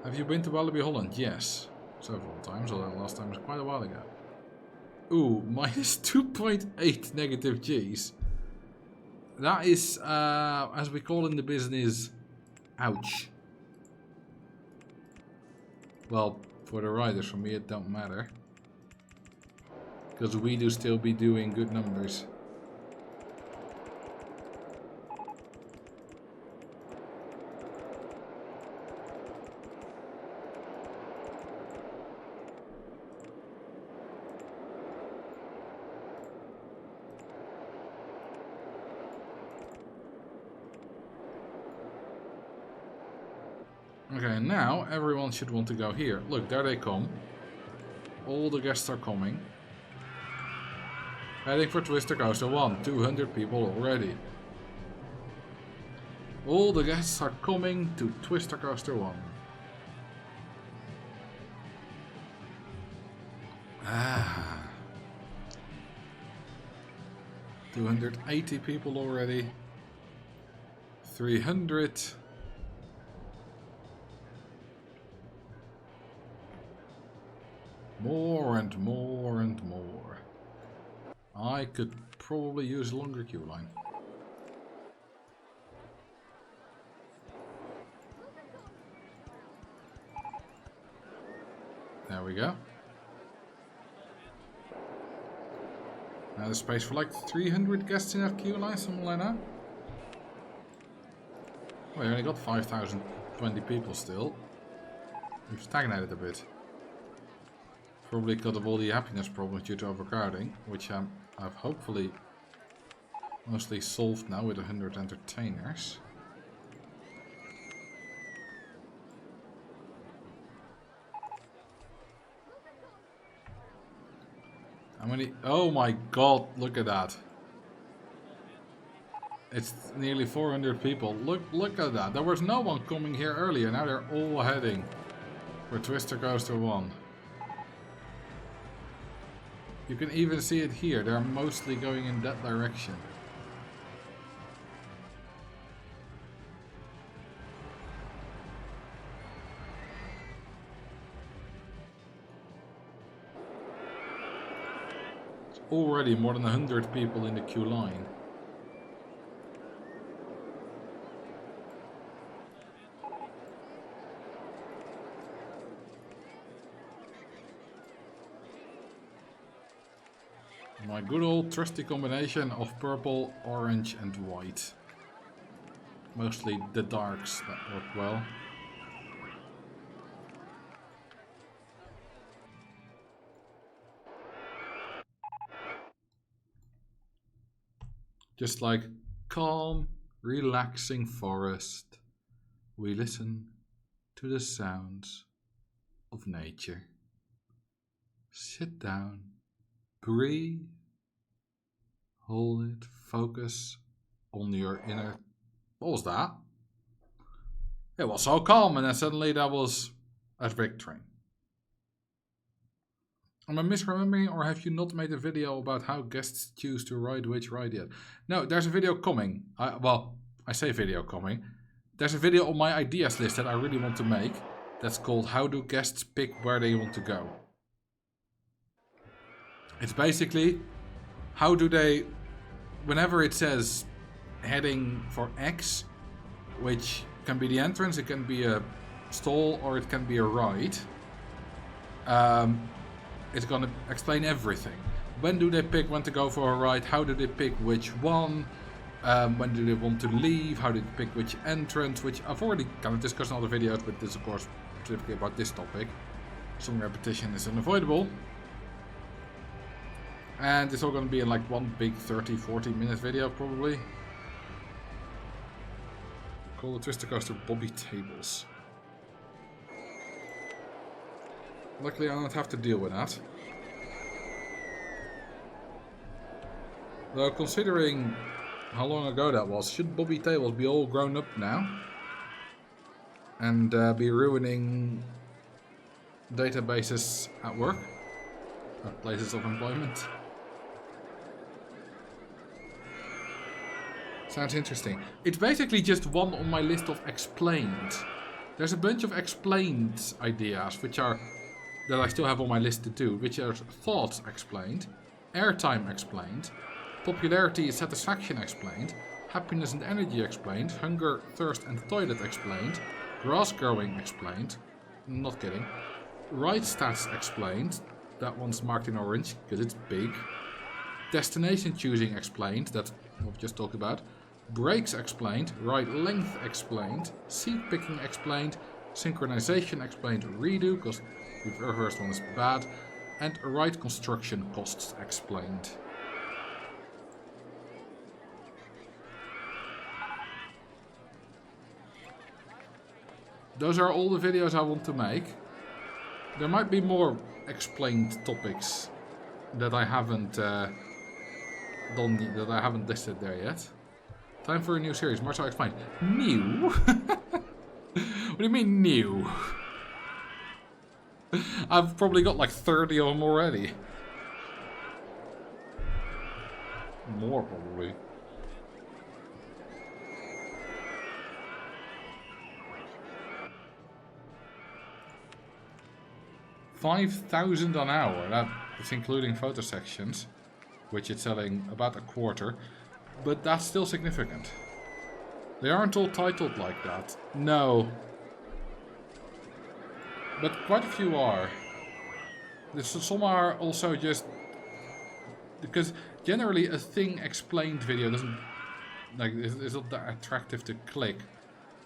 Have you been to Walibi Holland? Yes. Several times, although the last time was quite a while ago. Ooh, minus 2.8 negative G's. That is, as we call in the business, ouch. Well, for the riders, for me it don't matter. Because we do still be doing good numbers. Okay, now everyone should want to go here. Look, there they come. All the guests are coming. Heading for Twister Coaster 1. 200 people already. All the guests are coming to Twister Coaster 1. Ah. 280 people already. 300. More and more and more. I could probably use a longer queue line. There we go. Now there's space for like 300 guests in that queue line, something like that. Well, we only got 5,020 people still. We've stagnated a bit. Probably because of all the happiness problems due to overcrowding, which I've hopefully mostly solved now with 100 entertainers. How many? Oh my god, look at that. It's nearly 400 people. Look at that. There was no one coming here earlier. Now they're all heading for Twister Coaster 1. You can even see it here. They're mostly going in that direction. It's already more than 100 people in the queue line. My good old trusty combination of purple, orange and white. Mostly the darks that work well. Just like calm, relaxing forest, we listen to the sounds of nature. Sit down, breathe. Hold it, focus on your inner... What was that? It was so calm and then suddenly that was a victory. Am I misremembering, or have you not made a video about how guests choose to ride which ride yet? No, there's a video coming. I say video coming. There's a video on my ideas list that I really want to make. That's called How Do Guests Pick Where They Want to Go? It's basically... How do they, whenever it says heading for X, which can be the entrance, it can be a stall, or it can be a ride, it's gonna explain everything. When do they pick when to go for a ride? How do they pick which one? When do they want to leave? How do they pick which entrance? Which I've already kind of discussed in other videos, but this is of course specifically about this topic. Some repetition is unavoidable. And it's all going to be in like one big 30-40 minute video probably. Call the Twister Coaster Bobby Tables. Luckily I don't have to deal with that. Though considering how long ago that was, should Bobby Tables be all grown up now? And be ruining databases at work? Or places of employment? Sounds interesting. It's basically just one on my list of explained. There's a bunch of explained ideas, which are that I still have on my list to do, which are thoughts explained. Airtime explained. Popularity and satisfaction explained. Happiness and energy explained. Hunger, thirst and toilet explained. Grass growing explained. Not kidding. Ride stats explained. That one's marked in orange because it's big. Destination choosing explained. That's what we just talked about. Brakes explained. Ride length explained. Seat picking explained. Synchronization explained. Redo because the first one is bad. And ride construction costs explained. Those are all the videos I want to make. There might be more explained topics that I haven't done, that I haven't listed there yet. Time for a new series. Marcel explained. New? What do you mean new? I've probably got like 30 of them already. More probably. $5,000 an hour. That is including photo sections, which it's selling about a quarter. But that's still significant. They aren't all titled like that. No. But quite a few are. Some are also just... Because generally a thing explained video doesn't... Like, it's not that attractive to click.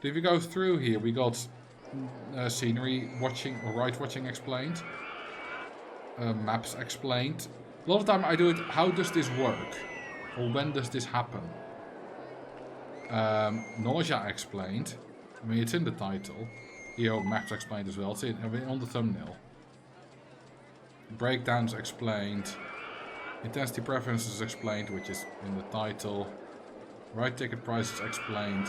But if you go through here, we got scenery watching or ride watching explained. Maps explained. A lot of the time I do it, how does this work? Or when does this happen? Nausea explained. I mean, it's in the title. Here, maps explained as well. It's on the thumbnail. Breakdowns explained. Intensity preferences explained, which is in the title. Ride ticket prices explained.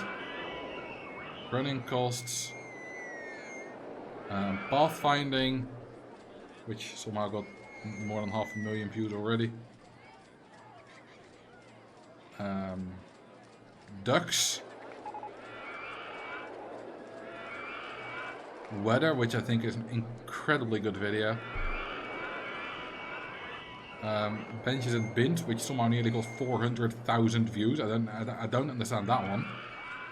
Running costs. Pathfinding, which somehow got more than 500,000 views already. Ducks. Weather, which I think is an incredibly good video. Benches and bins, which somehow nearly got 400,000 views. I don't understand that one.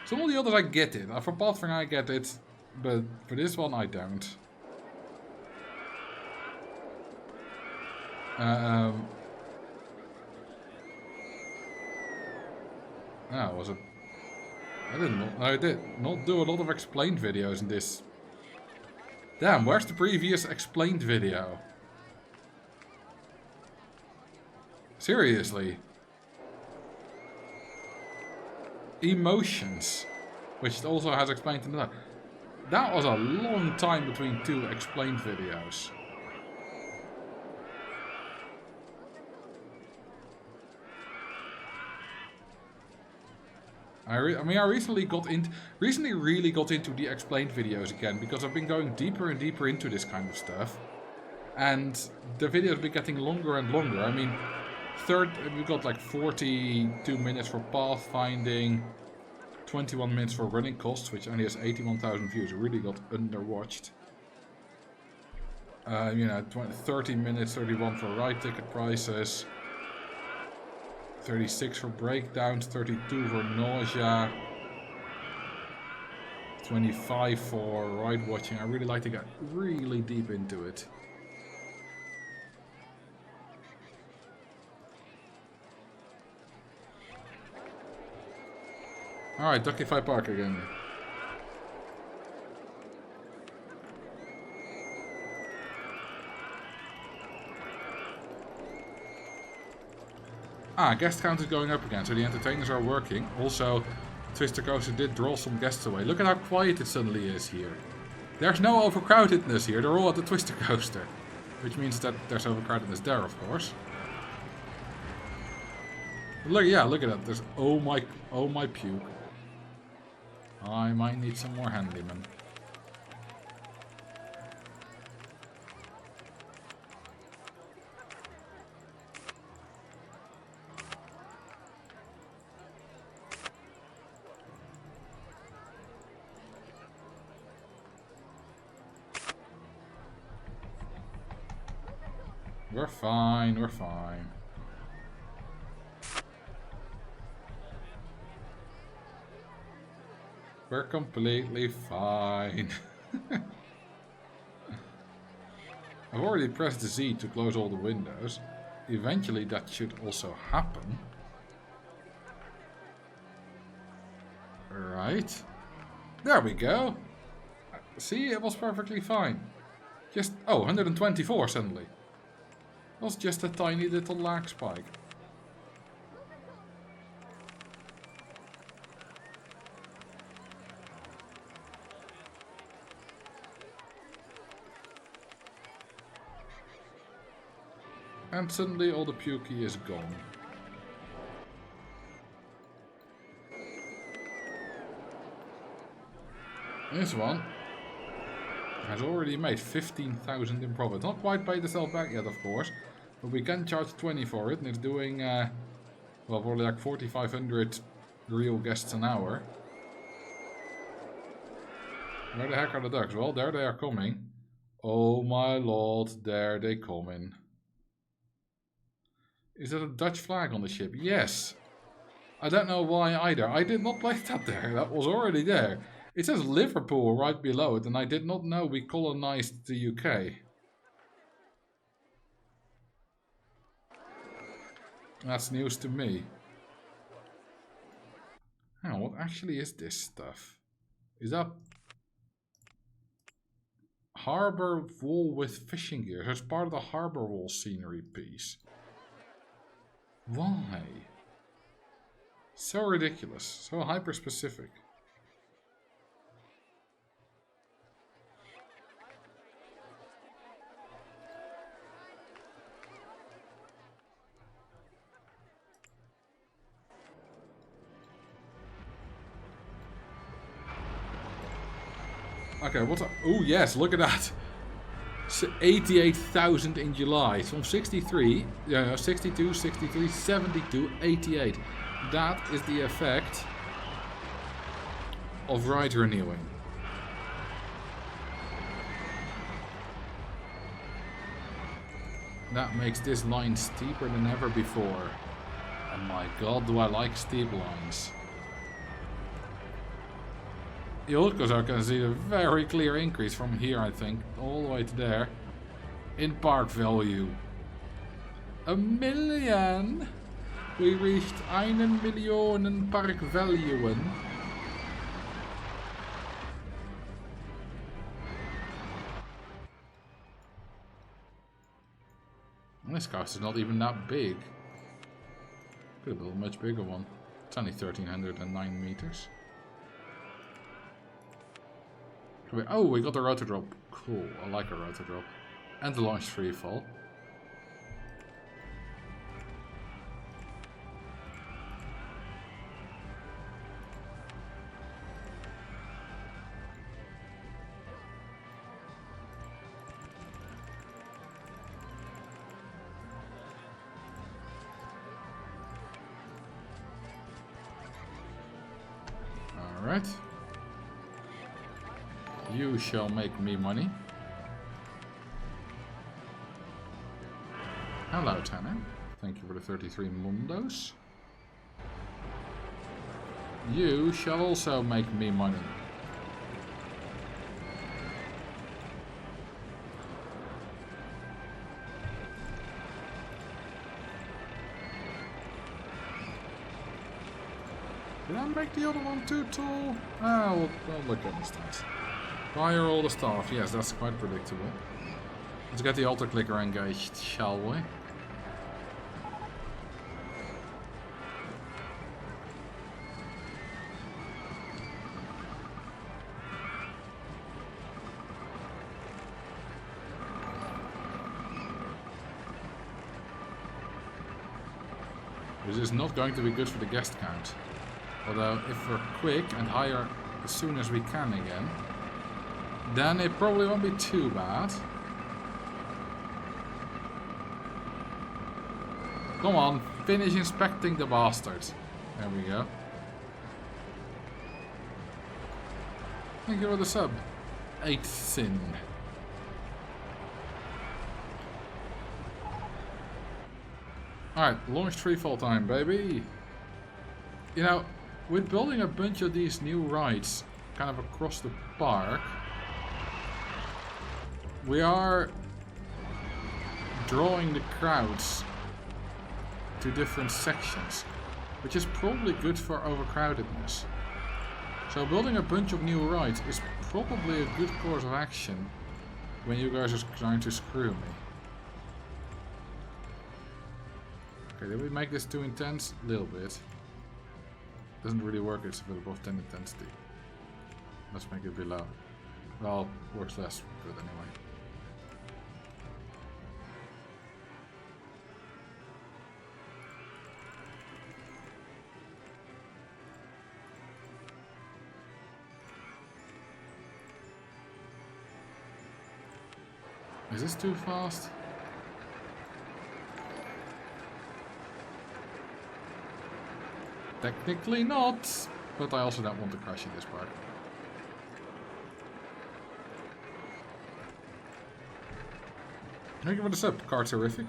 Some of the others I get it. For Pathfinder I get it, but for this one I don't. Was it? I did not do a lot of explained videos in this. Damn, where's the previous explained video? Seriously. Emotions, which also has explained in that. That was a long time between two explained videos. I recently really got into the explained videos again because I've been going deeper and deeper into this kind of stuff, and the videos have been getting longer and longer. I mean, we've got like 42 minutes for pathfinding, 21 minutes for running costs, which only has 81,000 views. It really got underwatched. 30 minutes, 31 for ride ticket prices. 36 for breakdowns, 32 for nausea, 25 for ride watching. I really like to get really deep into it. Alright, Duckify Park again. Guest count is going up again, so the entertainers are working. Also, Twister Coaster did draw some guests away. Look at how quiet it suddenly is here. There's no overcrowdedness here, they're all at the Twister Coaster. Which means that there's overcrowdedness there, of course. Look at that, there's, oh my puke. I might need some more handymen. We're fine, we're fine. We're completely fine. I've already pressed the Z to close all the windows. Eventually that should also happen. Right. There we go. See, it was perfectly fine. Just, oh, 124 suddenly. It was just a tiny little lag spike. And suddenly all the pukey is gone. This one has already made 15,000 in profit. Not quite paid itself back yet, of course. But we can charge 20 for it. And it's doing, well, probably like 4,500 real guests an hour. Where the heck are the ducks? Well, there they are coming. Oh my lord, there they come in. Is that a Dutch flag on the ship? Yes. I don't know why either. I did not place that there. That was already there. It says Liverpool right below it, and I did not know we colonized the UK. That's news to me. Hang on, what actually is this stuff? Is that harbor wall with fishing gear? So it's part of the harbor wall scenery piece. Why? So ridiculous. So hyper-specific. Okay, what's up? Oh yes, look at that. 88,000 in July. It's from 63, 62, 63, 72, 88. That is the effect of ride renewing. That makes this line steeper than ever before. And my god, do I like steep lines. You also can see a very clear increase from here, I think, all the way to there, in park value. 1 million! We reached 1 Million park value. This coast is not even that big. Could have built a much bigger one. It's only 1,309 meters. Oh, we got a rotor drop. Cool, I like a rotor drop. And the launch free fall. Alright. You shall make me money. Hello, Tanner. Thank you for the 33 mundos. You shall also make me money. Did I make the other one too tall? Ah, we'll look at the stats. Fire all the staff. Yes, that's quite predictable. Let's get the altar clicker engaged, shall we? This is not going to be good for the guest count. Although, if we're quick and hire as soon as we can again, then it probably won't be too bad. Come on, finish inspecting the bastards. There we go. Thank you for the sub. 8 sin. Alright, launch freefall time, baby. You know, with building a bunch of these new rides, kind of across the park, we are drawing the crowds to different sections, which is probably good for overcrowdedness. So building a bunch of new rides is probably a good course of action when you guys are trying to screw me. Okay, did we make this too intense? A little bit. Doesn't really work, it's a bit above 10 intensity. Let's make it below. Well, works less good anyway. Is this too fast? Technically not, but I also don't want to crash in this part. Thank you for the sub, car terrific.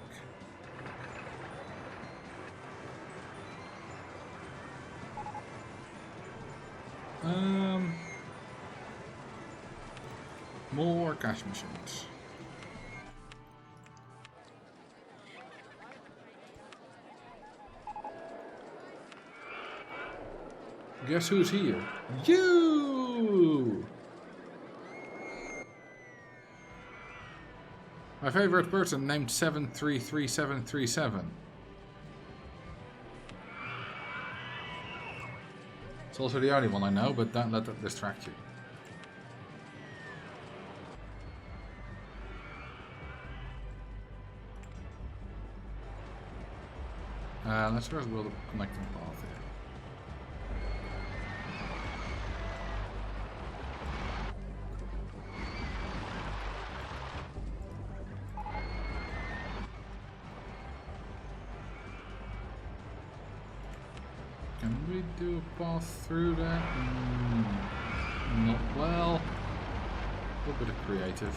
More cash machines. Guess who's here? You! My favorite person named 733737. It's also the only one I know, but don't let that distract you. Let's first build a connecting path here. Can we do a path through that? Not well. A little bit of creative.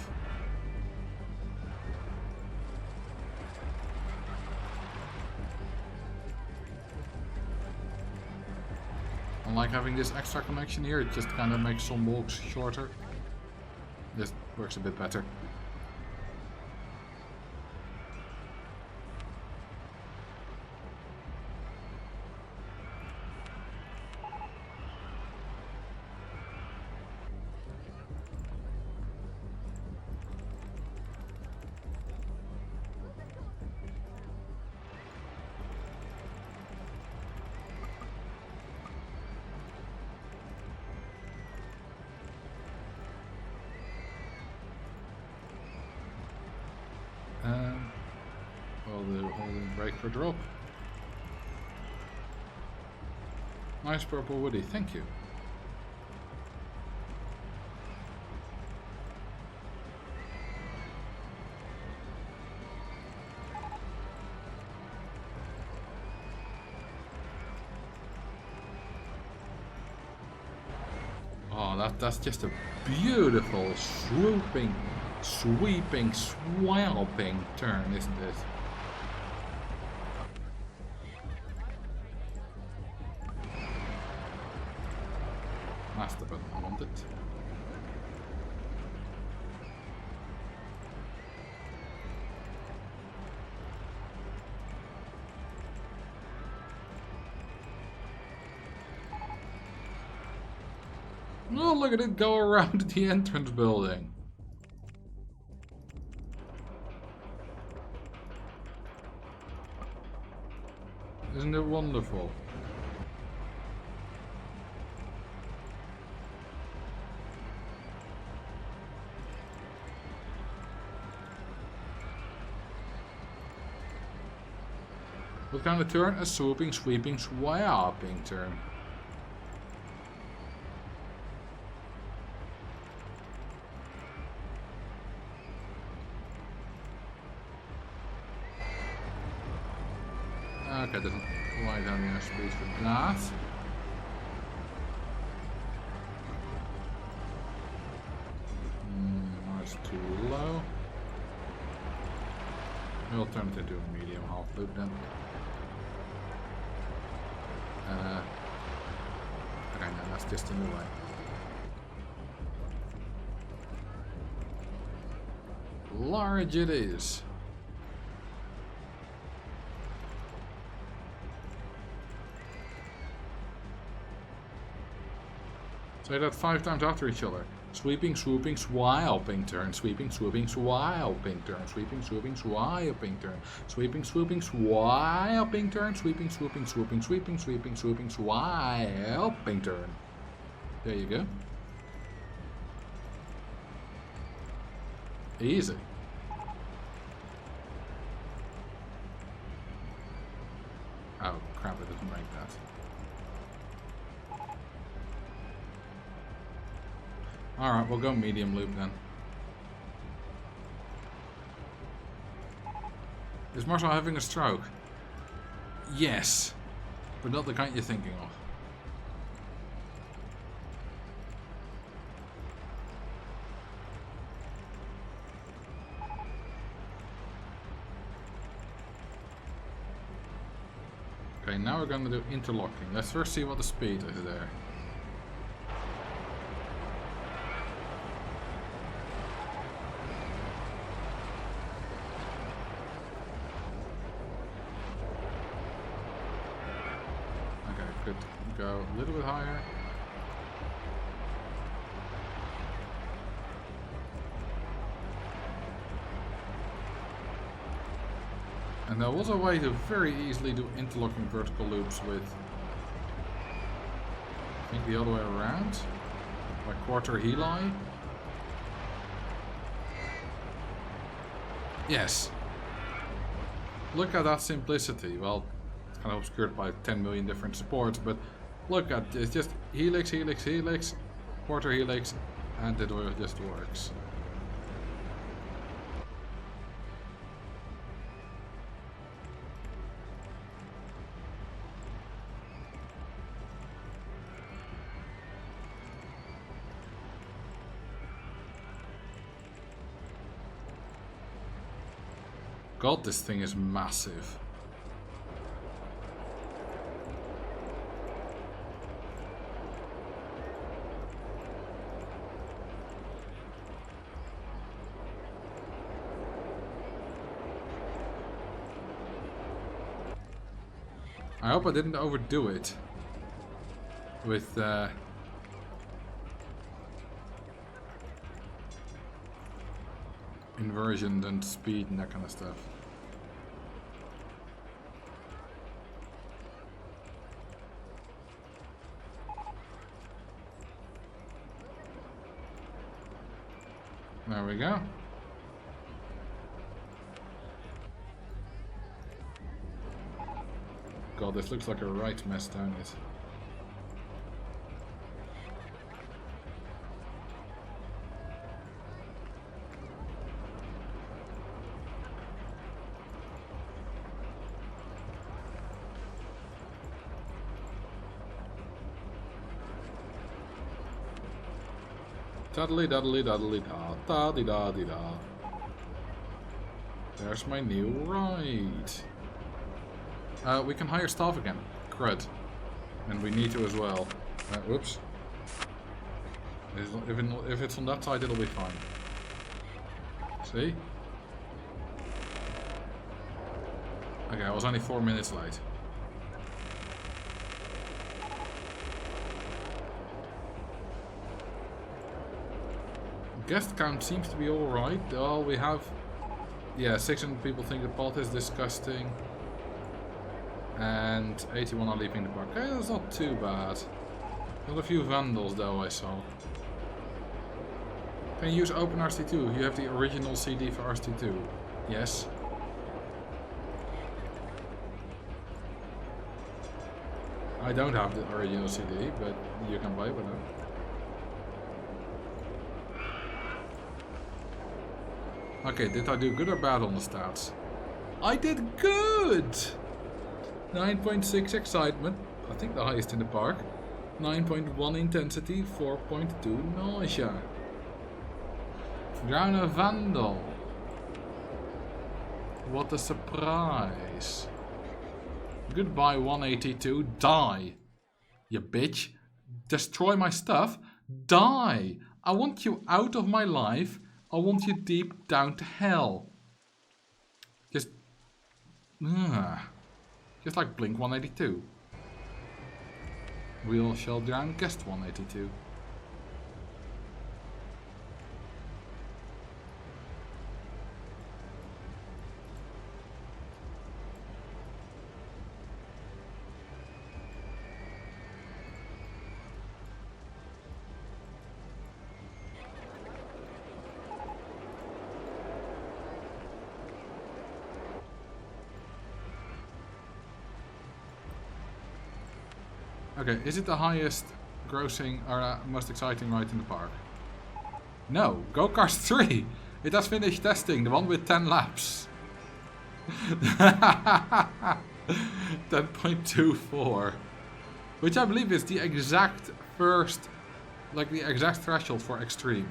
I like having this extra connection here, it just kind of makes some walks shorter. This works a bit better. Holding brake for drop. Nice purple woody, thank you. Oh, that's just a beautiful sweeping, swiping turn, isn't it? That's the button I wanted. Oh, look at it go around the entrance building. Isn't it wonderful? What kind of turn? A swooping, sweeping, swiping turn. Okay, doesn't quite have enough speed for that. That's too low. We'll turn it into a medium half loop then. Okay, no, that's just in the way. large it is. Say that 5 times after each other. Sweeping, swooping, swiping turn. Sweeping, swooping, swiping turn. Sweeping, swooping, swiping turn. Sweeping, swooping, swiping turn. Sweeping, swooping, swooping, sweeping, sweeping, swooping, swiping turn. There you go. Easy. Oh crap, it doesn't make that. Alright, we'll go medium loop then. Is Marcel having a stroke? Yes, but not the kind you're thinking of. Okay, now we're going to do interlocking. Let's first see what the speed is there. Could go a little bit higher. And there was a way to very easily do interlocking vertical loops with, I think, the other way around, by quarter heli. Yes. Look at that simplicity. Well, kind of obscured by 10 million different supports, but look at it's just helix, helix, helix, quarter helix, and it just works. God, this thing is massive. I hope I didn't overdo it with inversion and speed and that kind of stuff. There we go. God, this looks like a right mess, don't it? Daddly daddly daddly da da di da di da. There's my new ride. We can hire staff again. Crud. And we need to as well. Whoops. If it's on that side, it'll be fine. See? Okay, I was only 4 minutes late. Guest count seems to be alright. Well, we have... Yeah, 600 people think the pot is disgusting. And 81 are leaving the park. Okay, that's not too bad. Got a few vandals though, I saw. Can you use OpenRST2? You have the original CD for RST2. Yes. I don't have the original CD, but you can buy one. Okay, did I do good or bad on the stats? I did good! 9.6 excitement, I think the highest in the park. 9.1 intensity, 4.2 nausea. Drown a vandal. What a surprise. Goodbye 182, die. You bitch. Destroy my stuff, die. I want you out of my life I want you deep down to hell. Just like Blink 182. Wheel shall drown guest 182. Okay, is it the highest grossing or most exciting ride in the park? No, Go-Kart 3! It has finished testing, the one with 10 laps. 10.24. Which I believe is the exact first, like the exact threshold for extreme.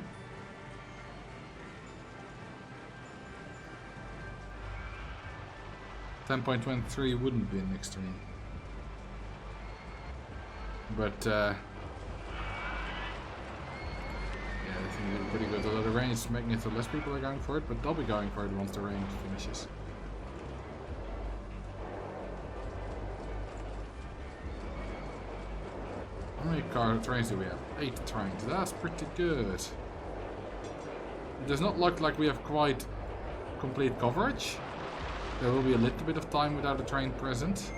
.23 wouldn't be an extreme. But, yeah, I think it's pretty good. Although the range is making it so less people are going for it, but they'll be going for it once the range finishes. How many trains do we have? 8 trains. That's pretty good. It does not look like we have quite complete coverage. There will be a little bit of time without a train present.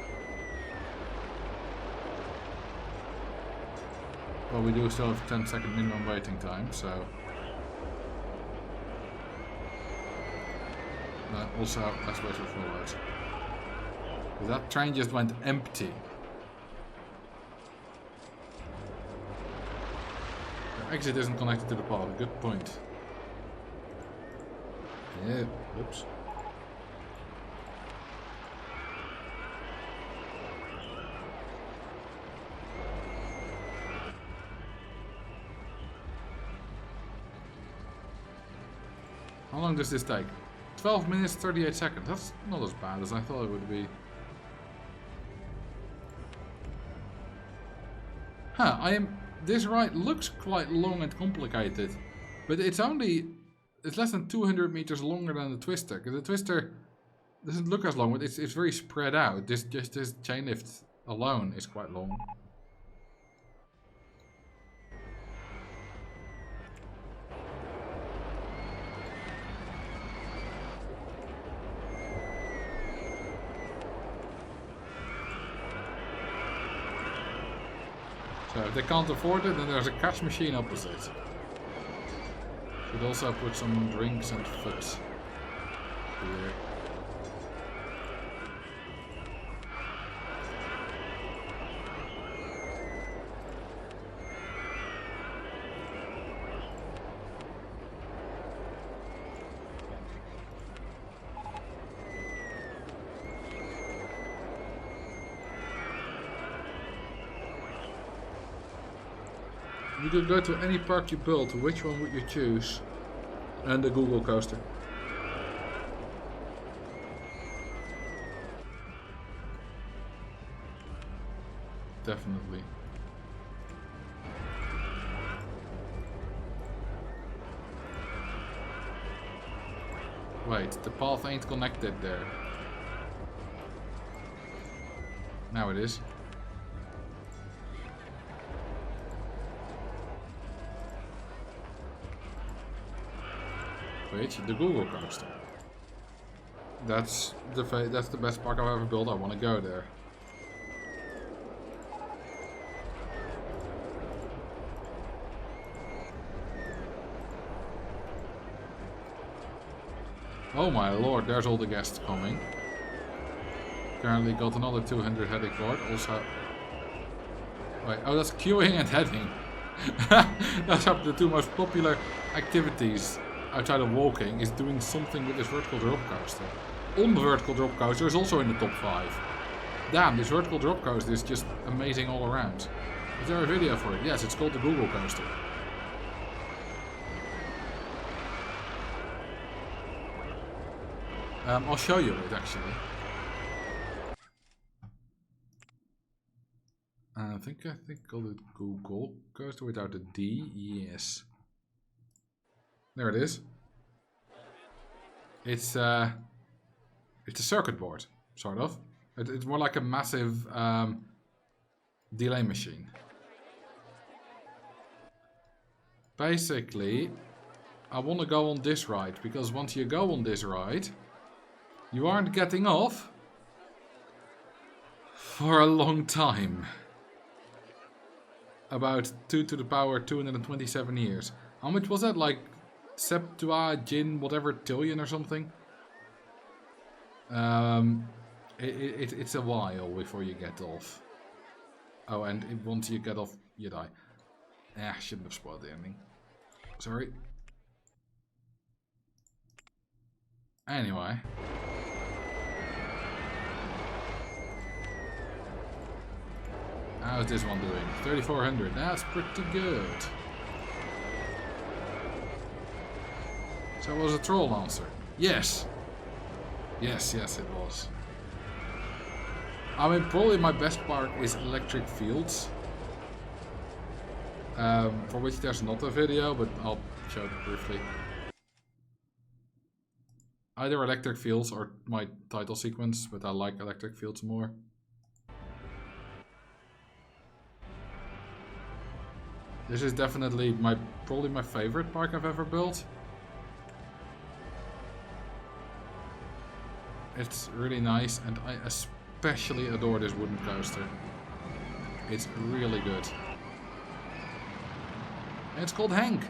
Well, we do still have 10-second minimum waiting time, so... also, let's wait for full load. That train just went empty. The exit isn't connected to the path, good point. Yeah, oops. How long does this take? 12 minutes 38 seconds. That's not as bad as I thought it would be. Huh, this ride looks quite long and complicated, but it's less than 200 meters longer than the Twister, because the Twister doesn't look as long, but it's very spread out. This chain lift alone is quite long. So if they can't afford it, then there's a cash machine opposite. Should also put some drinks and food here. You could go to any park you built, which one would you choose? And the Google coaster. Definitely. Wait, the path ain't connected there. Now it is. Wait, the Google coaster. That's the best park I've ever built. I want to go there. Oh my lord, there's all the guests coming. Currently got another 200 heading for it. Also, wait, oh, that's queuing and heading. That's up the two most popular activities outside of walking, is doing something with this vertical drop coaster. On the vertical drop coaster is also in the top 5. Damn, this vertical drop coaster is just amazing all around. Is there a video for it? Yes, it's called the Google coaster. I'll show you it actually. I think called it Google coaster without a D. Yes. There it is. It's a circuit board, sort of. It's more like a massive delay machine. Basically, I want to go on this ride, because once you go on this ride, you aren't getting off for a long time. About 2 to the power 227 years. How much was that? Like Septuagint, whatever, tillion or something? It's a while before you get off. Oh, and once you get off, you die. I shouldn't have spoiled the ending. Sorry. Anyway. How's this one doing? 3,400. That's pretty good. So it was a troll answer. Yes. Yes, it was. I mean, probably my best part is electric fields. For which there's not a video, but I'll show it briefly. Either electric fields or my title sequence, but I like electric fields more. This is definitely probably my favorite park I've ever built. It's really nice, and I especially adore this wooden coaster. It's really good. And it's called Hank.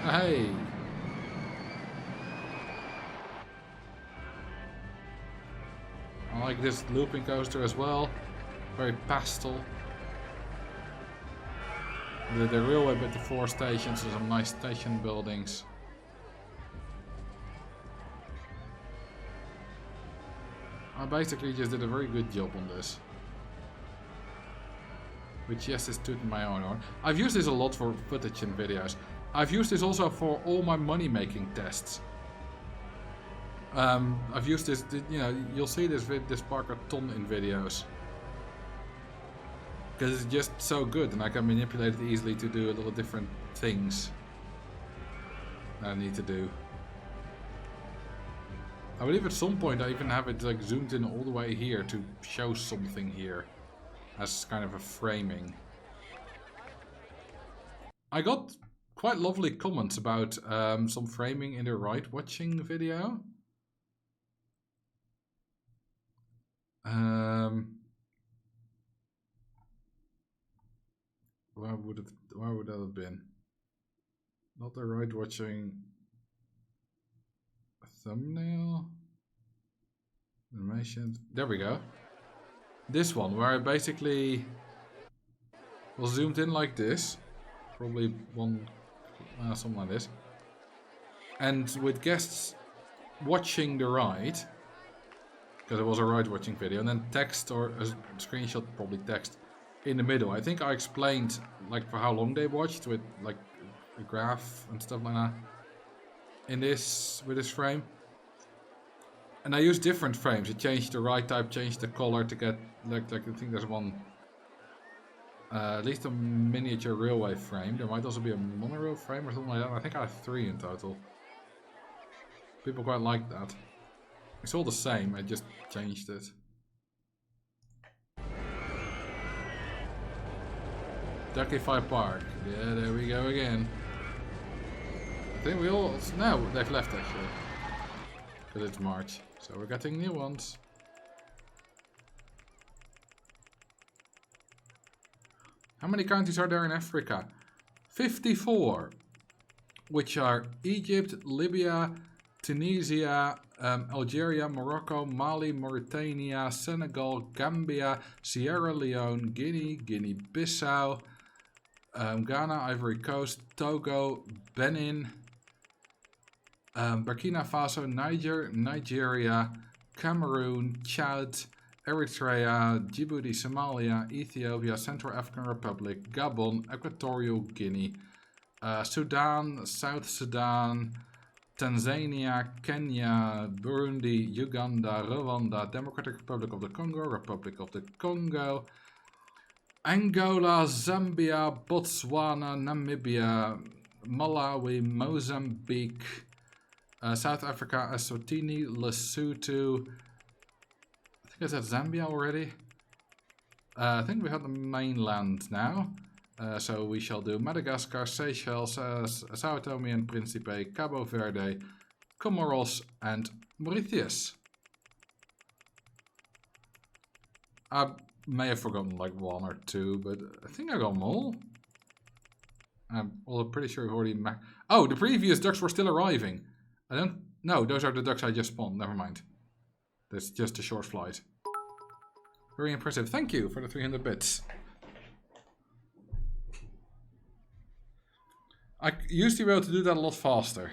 Hey. I like this looping coaster as well. Very pastel. The railway with the 4 stations, and some nice station buildings. I basically just did a very good job on this. Which, yes, is tooting my own horn. I've used this a lot for footage in videos. I've used this also for all my money-making tests. I've used this, you know, you'll see this park a ton in videos. Because it's just so good, and I can manipulate it easily to do a little different things that I need to do. I believe at some point I even have it like zoomed in all the way here to show something here as kind of a framing. I got quite lovely comments about some framing in the ride watching video. Where would that have been? Not the ride watching thumbnail. Animation. There we go. This one, where I basically was zoomed in like this. Probably something like this. And with guests watching the ride, because it was a ride watching video, and then text or a screenshot, probably text, in the middle. I think I explained like for how long they watched with like a graph and stuff like that in this with this frame. And I used different frames. It changed the ride type, changed the color to get like I think there's one at least a miniature railway frame. There might also be a monorail frame or something like that. I think I have 3 in total. People quite like that. It's all the same, I just changed it. Duckify Park. Yeah, there we go again. I think we all... No, they've left actually. Because it's March. So we're getting new ones. How many countries are there in Africa? 54. Which are Egypt, Libya, Tunisia, Algeria, Morocco, Mali, Mauritania, Senegal, Gambia, Sierra Leone, Guinea, Guinea-Bissau, Ghana, Ivory Coast, Togo, Benin, Burkina Faso, Nigeria, Cameroon, Chad, Eritrea, Djibouti, Somalia, Ethiopia, Central African Republic, Gabon, Equatorial Guinea, Sudan, South Sudan, Tanzania, Kenya, Burundi, Uganda, Rwanda, Democratic Republic of the Congo, Angola, Zambia, Botswana, Namibia, Malawi, Mozambique, South Africa, Eswatini, Lesotho. I think I said Zambia already. I think we have the mainland now. So we shall do Madagascar, Seychelles, Sao Tome and Principe, Cabo Verde, Comoros, and Mauritius. I may have forgotten like one or two, but I think I got them all. I'm pretty sure we've already... Oh, the previous ducks were still arriving. I don't... No, those are the ducks I just spawned. Never mind. That's just a short flight. Very impressive. Thank you for the 300 bits. I used to be able to do that a lot faster.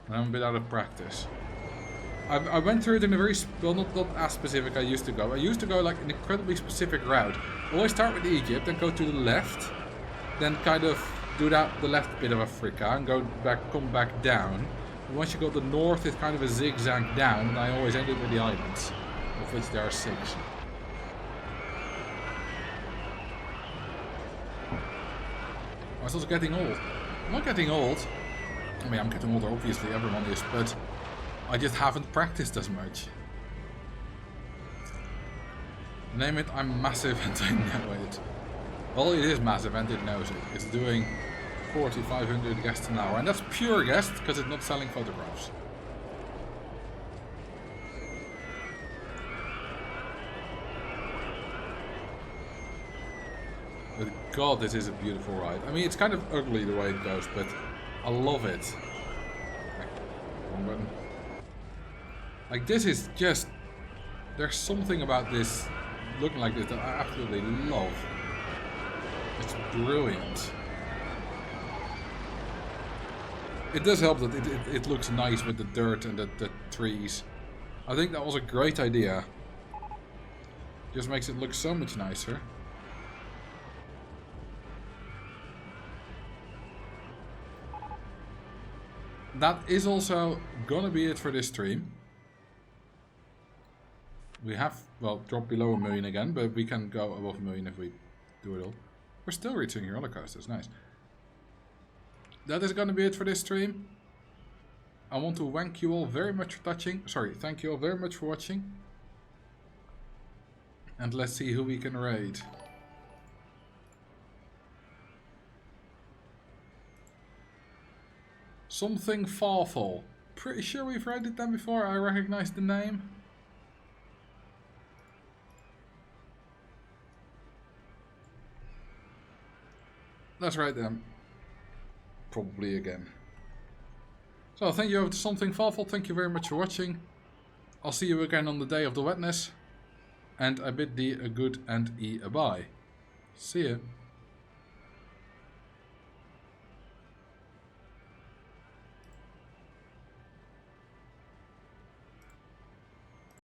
I'm a bit out of practice. I went through it in a very... Well, not as specific I used to go. I used to go like an incredibly specific route. Always start with Egypt, then go to the left. Then kind of do the left bit of Africa and come back down. And once you go to the north, it's kind of a zigzag down, and I always end up with the islands, of which there are 6. I was also getting old. I'm not getting old. I mean, I'm getting older, obviously, everyone is, but I just haven't practiced as much. Name it, I'm massive and I know it. Well, it is massive and it knows it. It's doing 4,500 guests an hour. And that's pure guests, because it's not selling photographs. But God, this is a beautiful ride. I mean, it's kind of ugly the way it goes, but I love it. Wrong button. Like, this is just... There's something about this, looking like this, that I absolutely love. It's brilliant. It does help that it looks nice with the dirt and the trees. I think that was a great idea. Just makes it look so much nicer. That is also gonna be it for this stream. We have, well, dropped below 1 million again, but we can go above 1 million if we do it all. We're still reaching roller coasters, nice. That is gonna be it for this stream. I want to thank you all very much for thank you all very much for watching. And let's see who we can raid. Something Farful. Pretty sure we've raided them before, I recognize the name. Let's raid them. Probably again. So thank you to Something Farful, thank you very much for watching. I'll see you again on the day of the wetness. And I bid thee a good and a bye. See ya.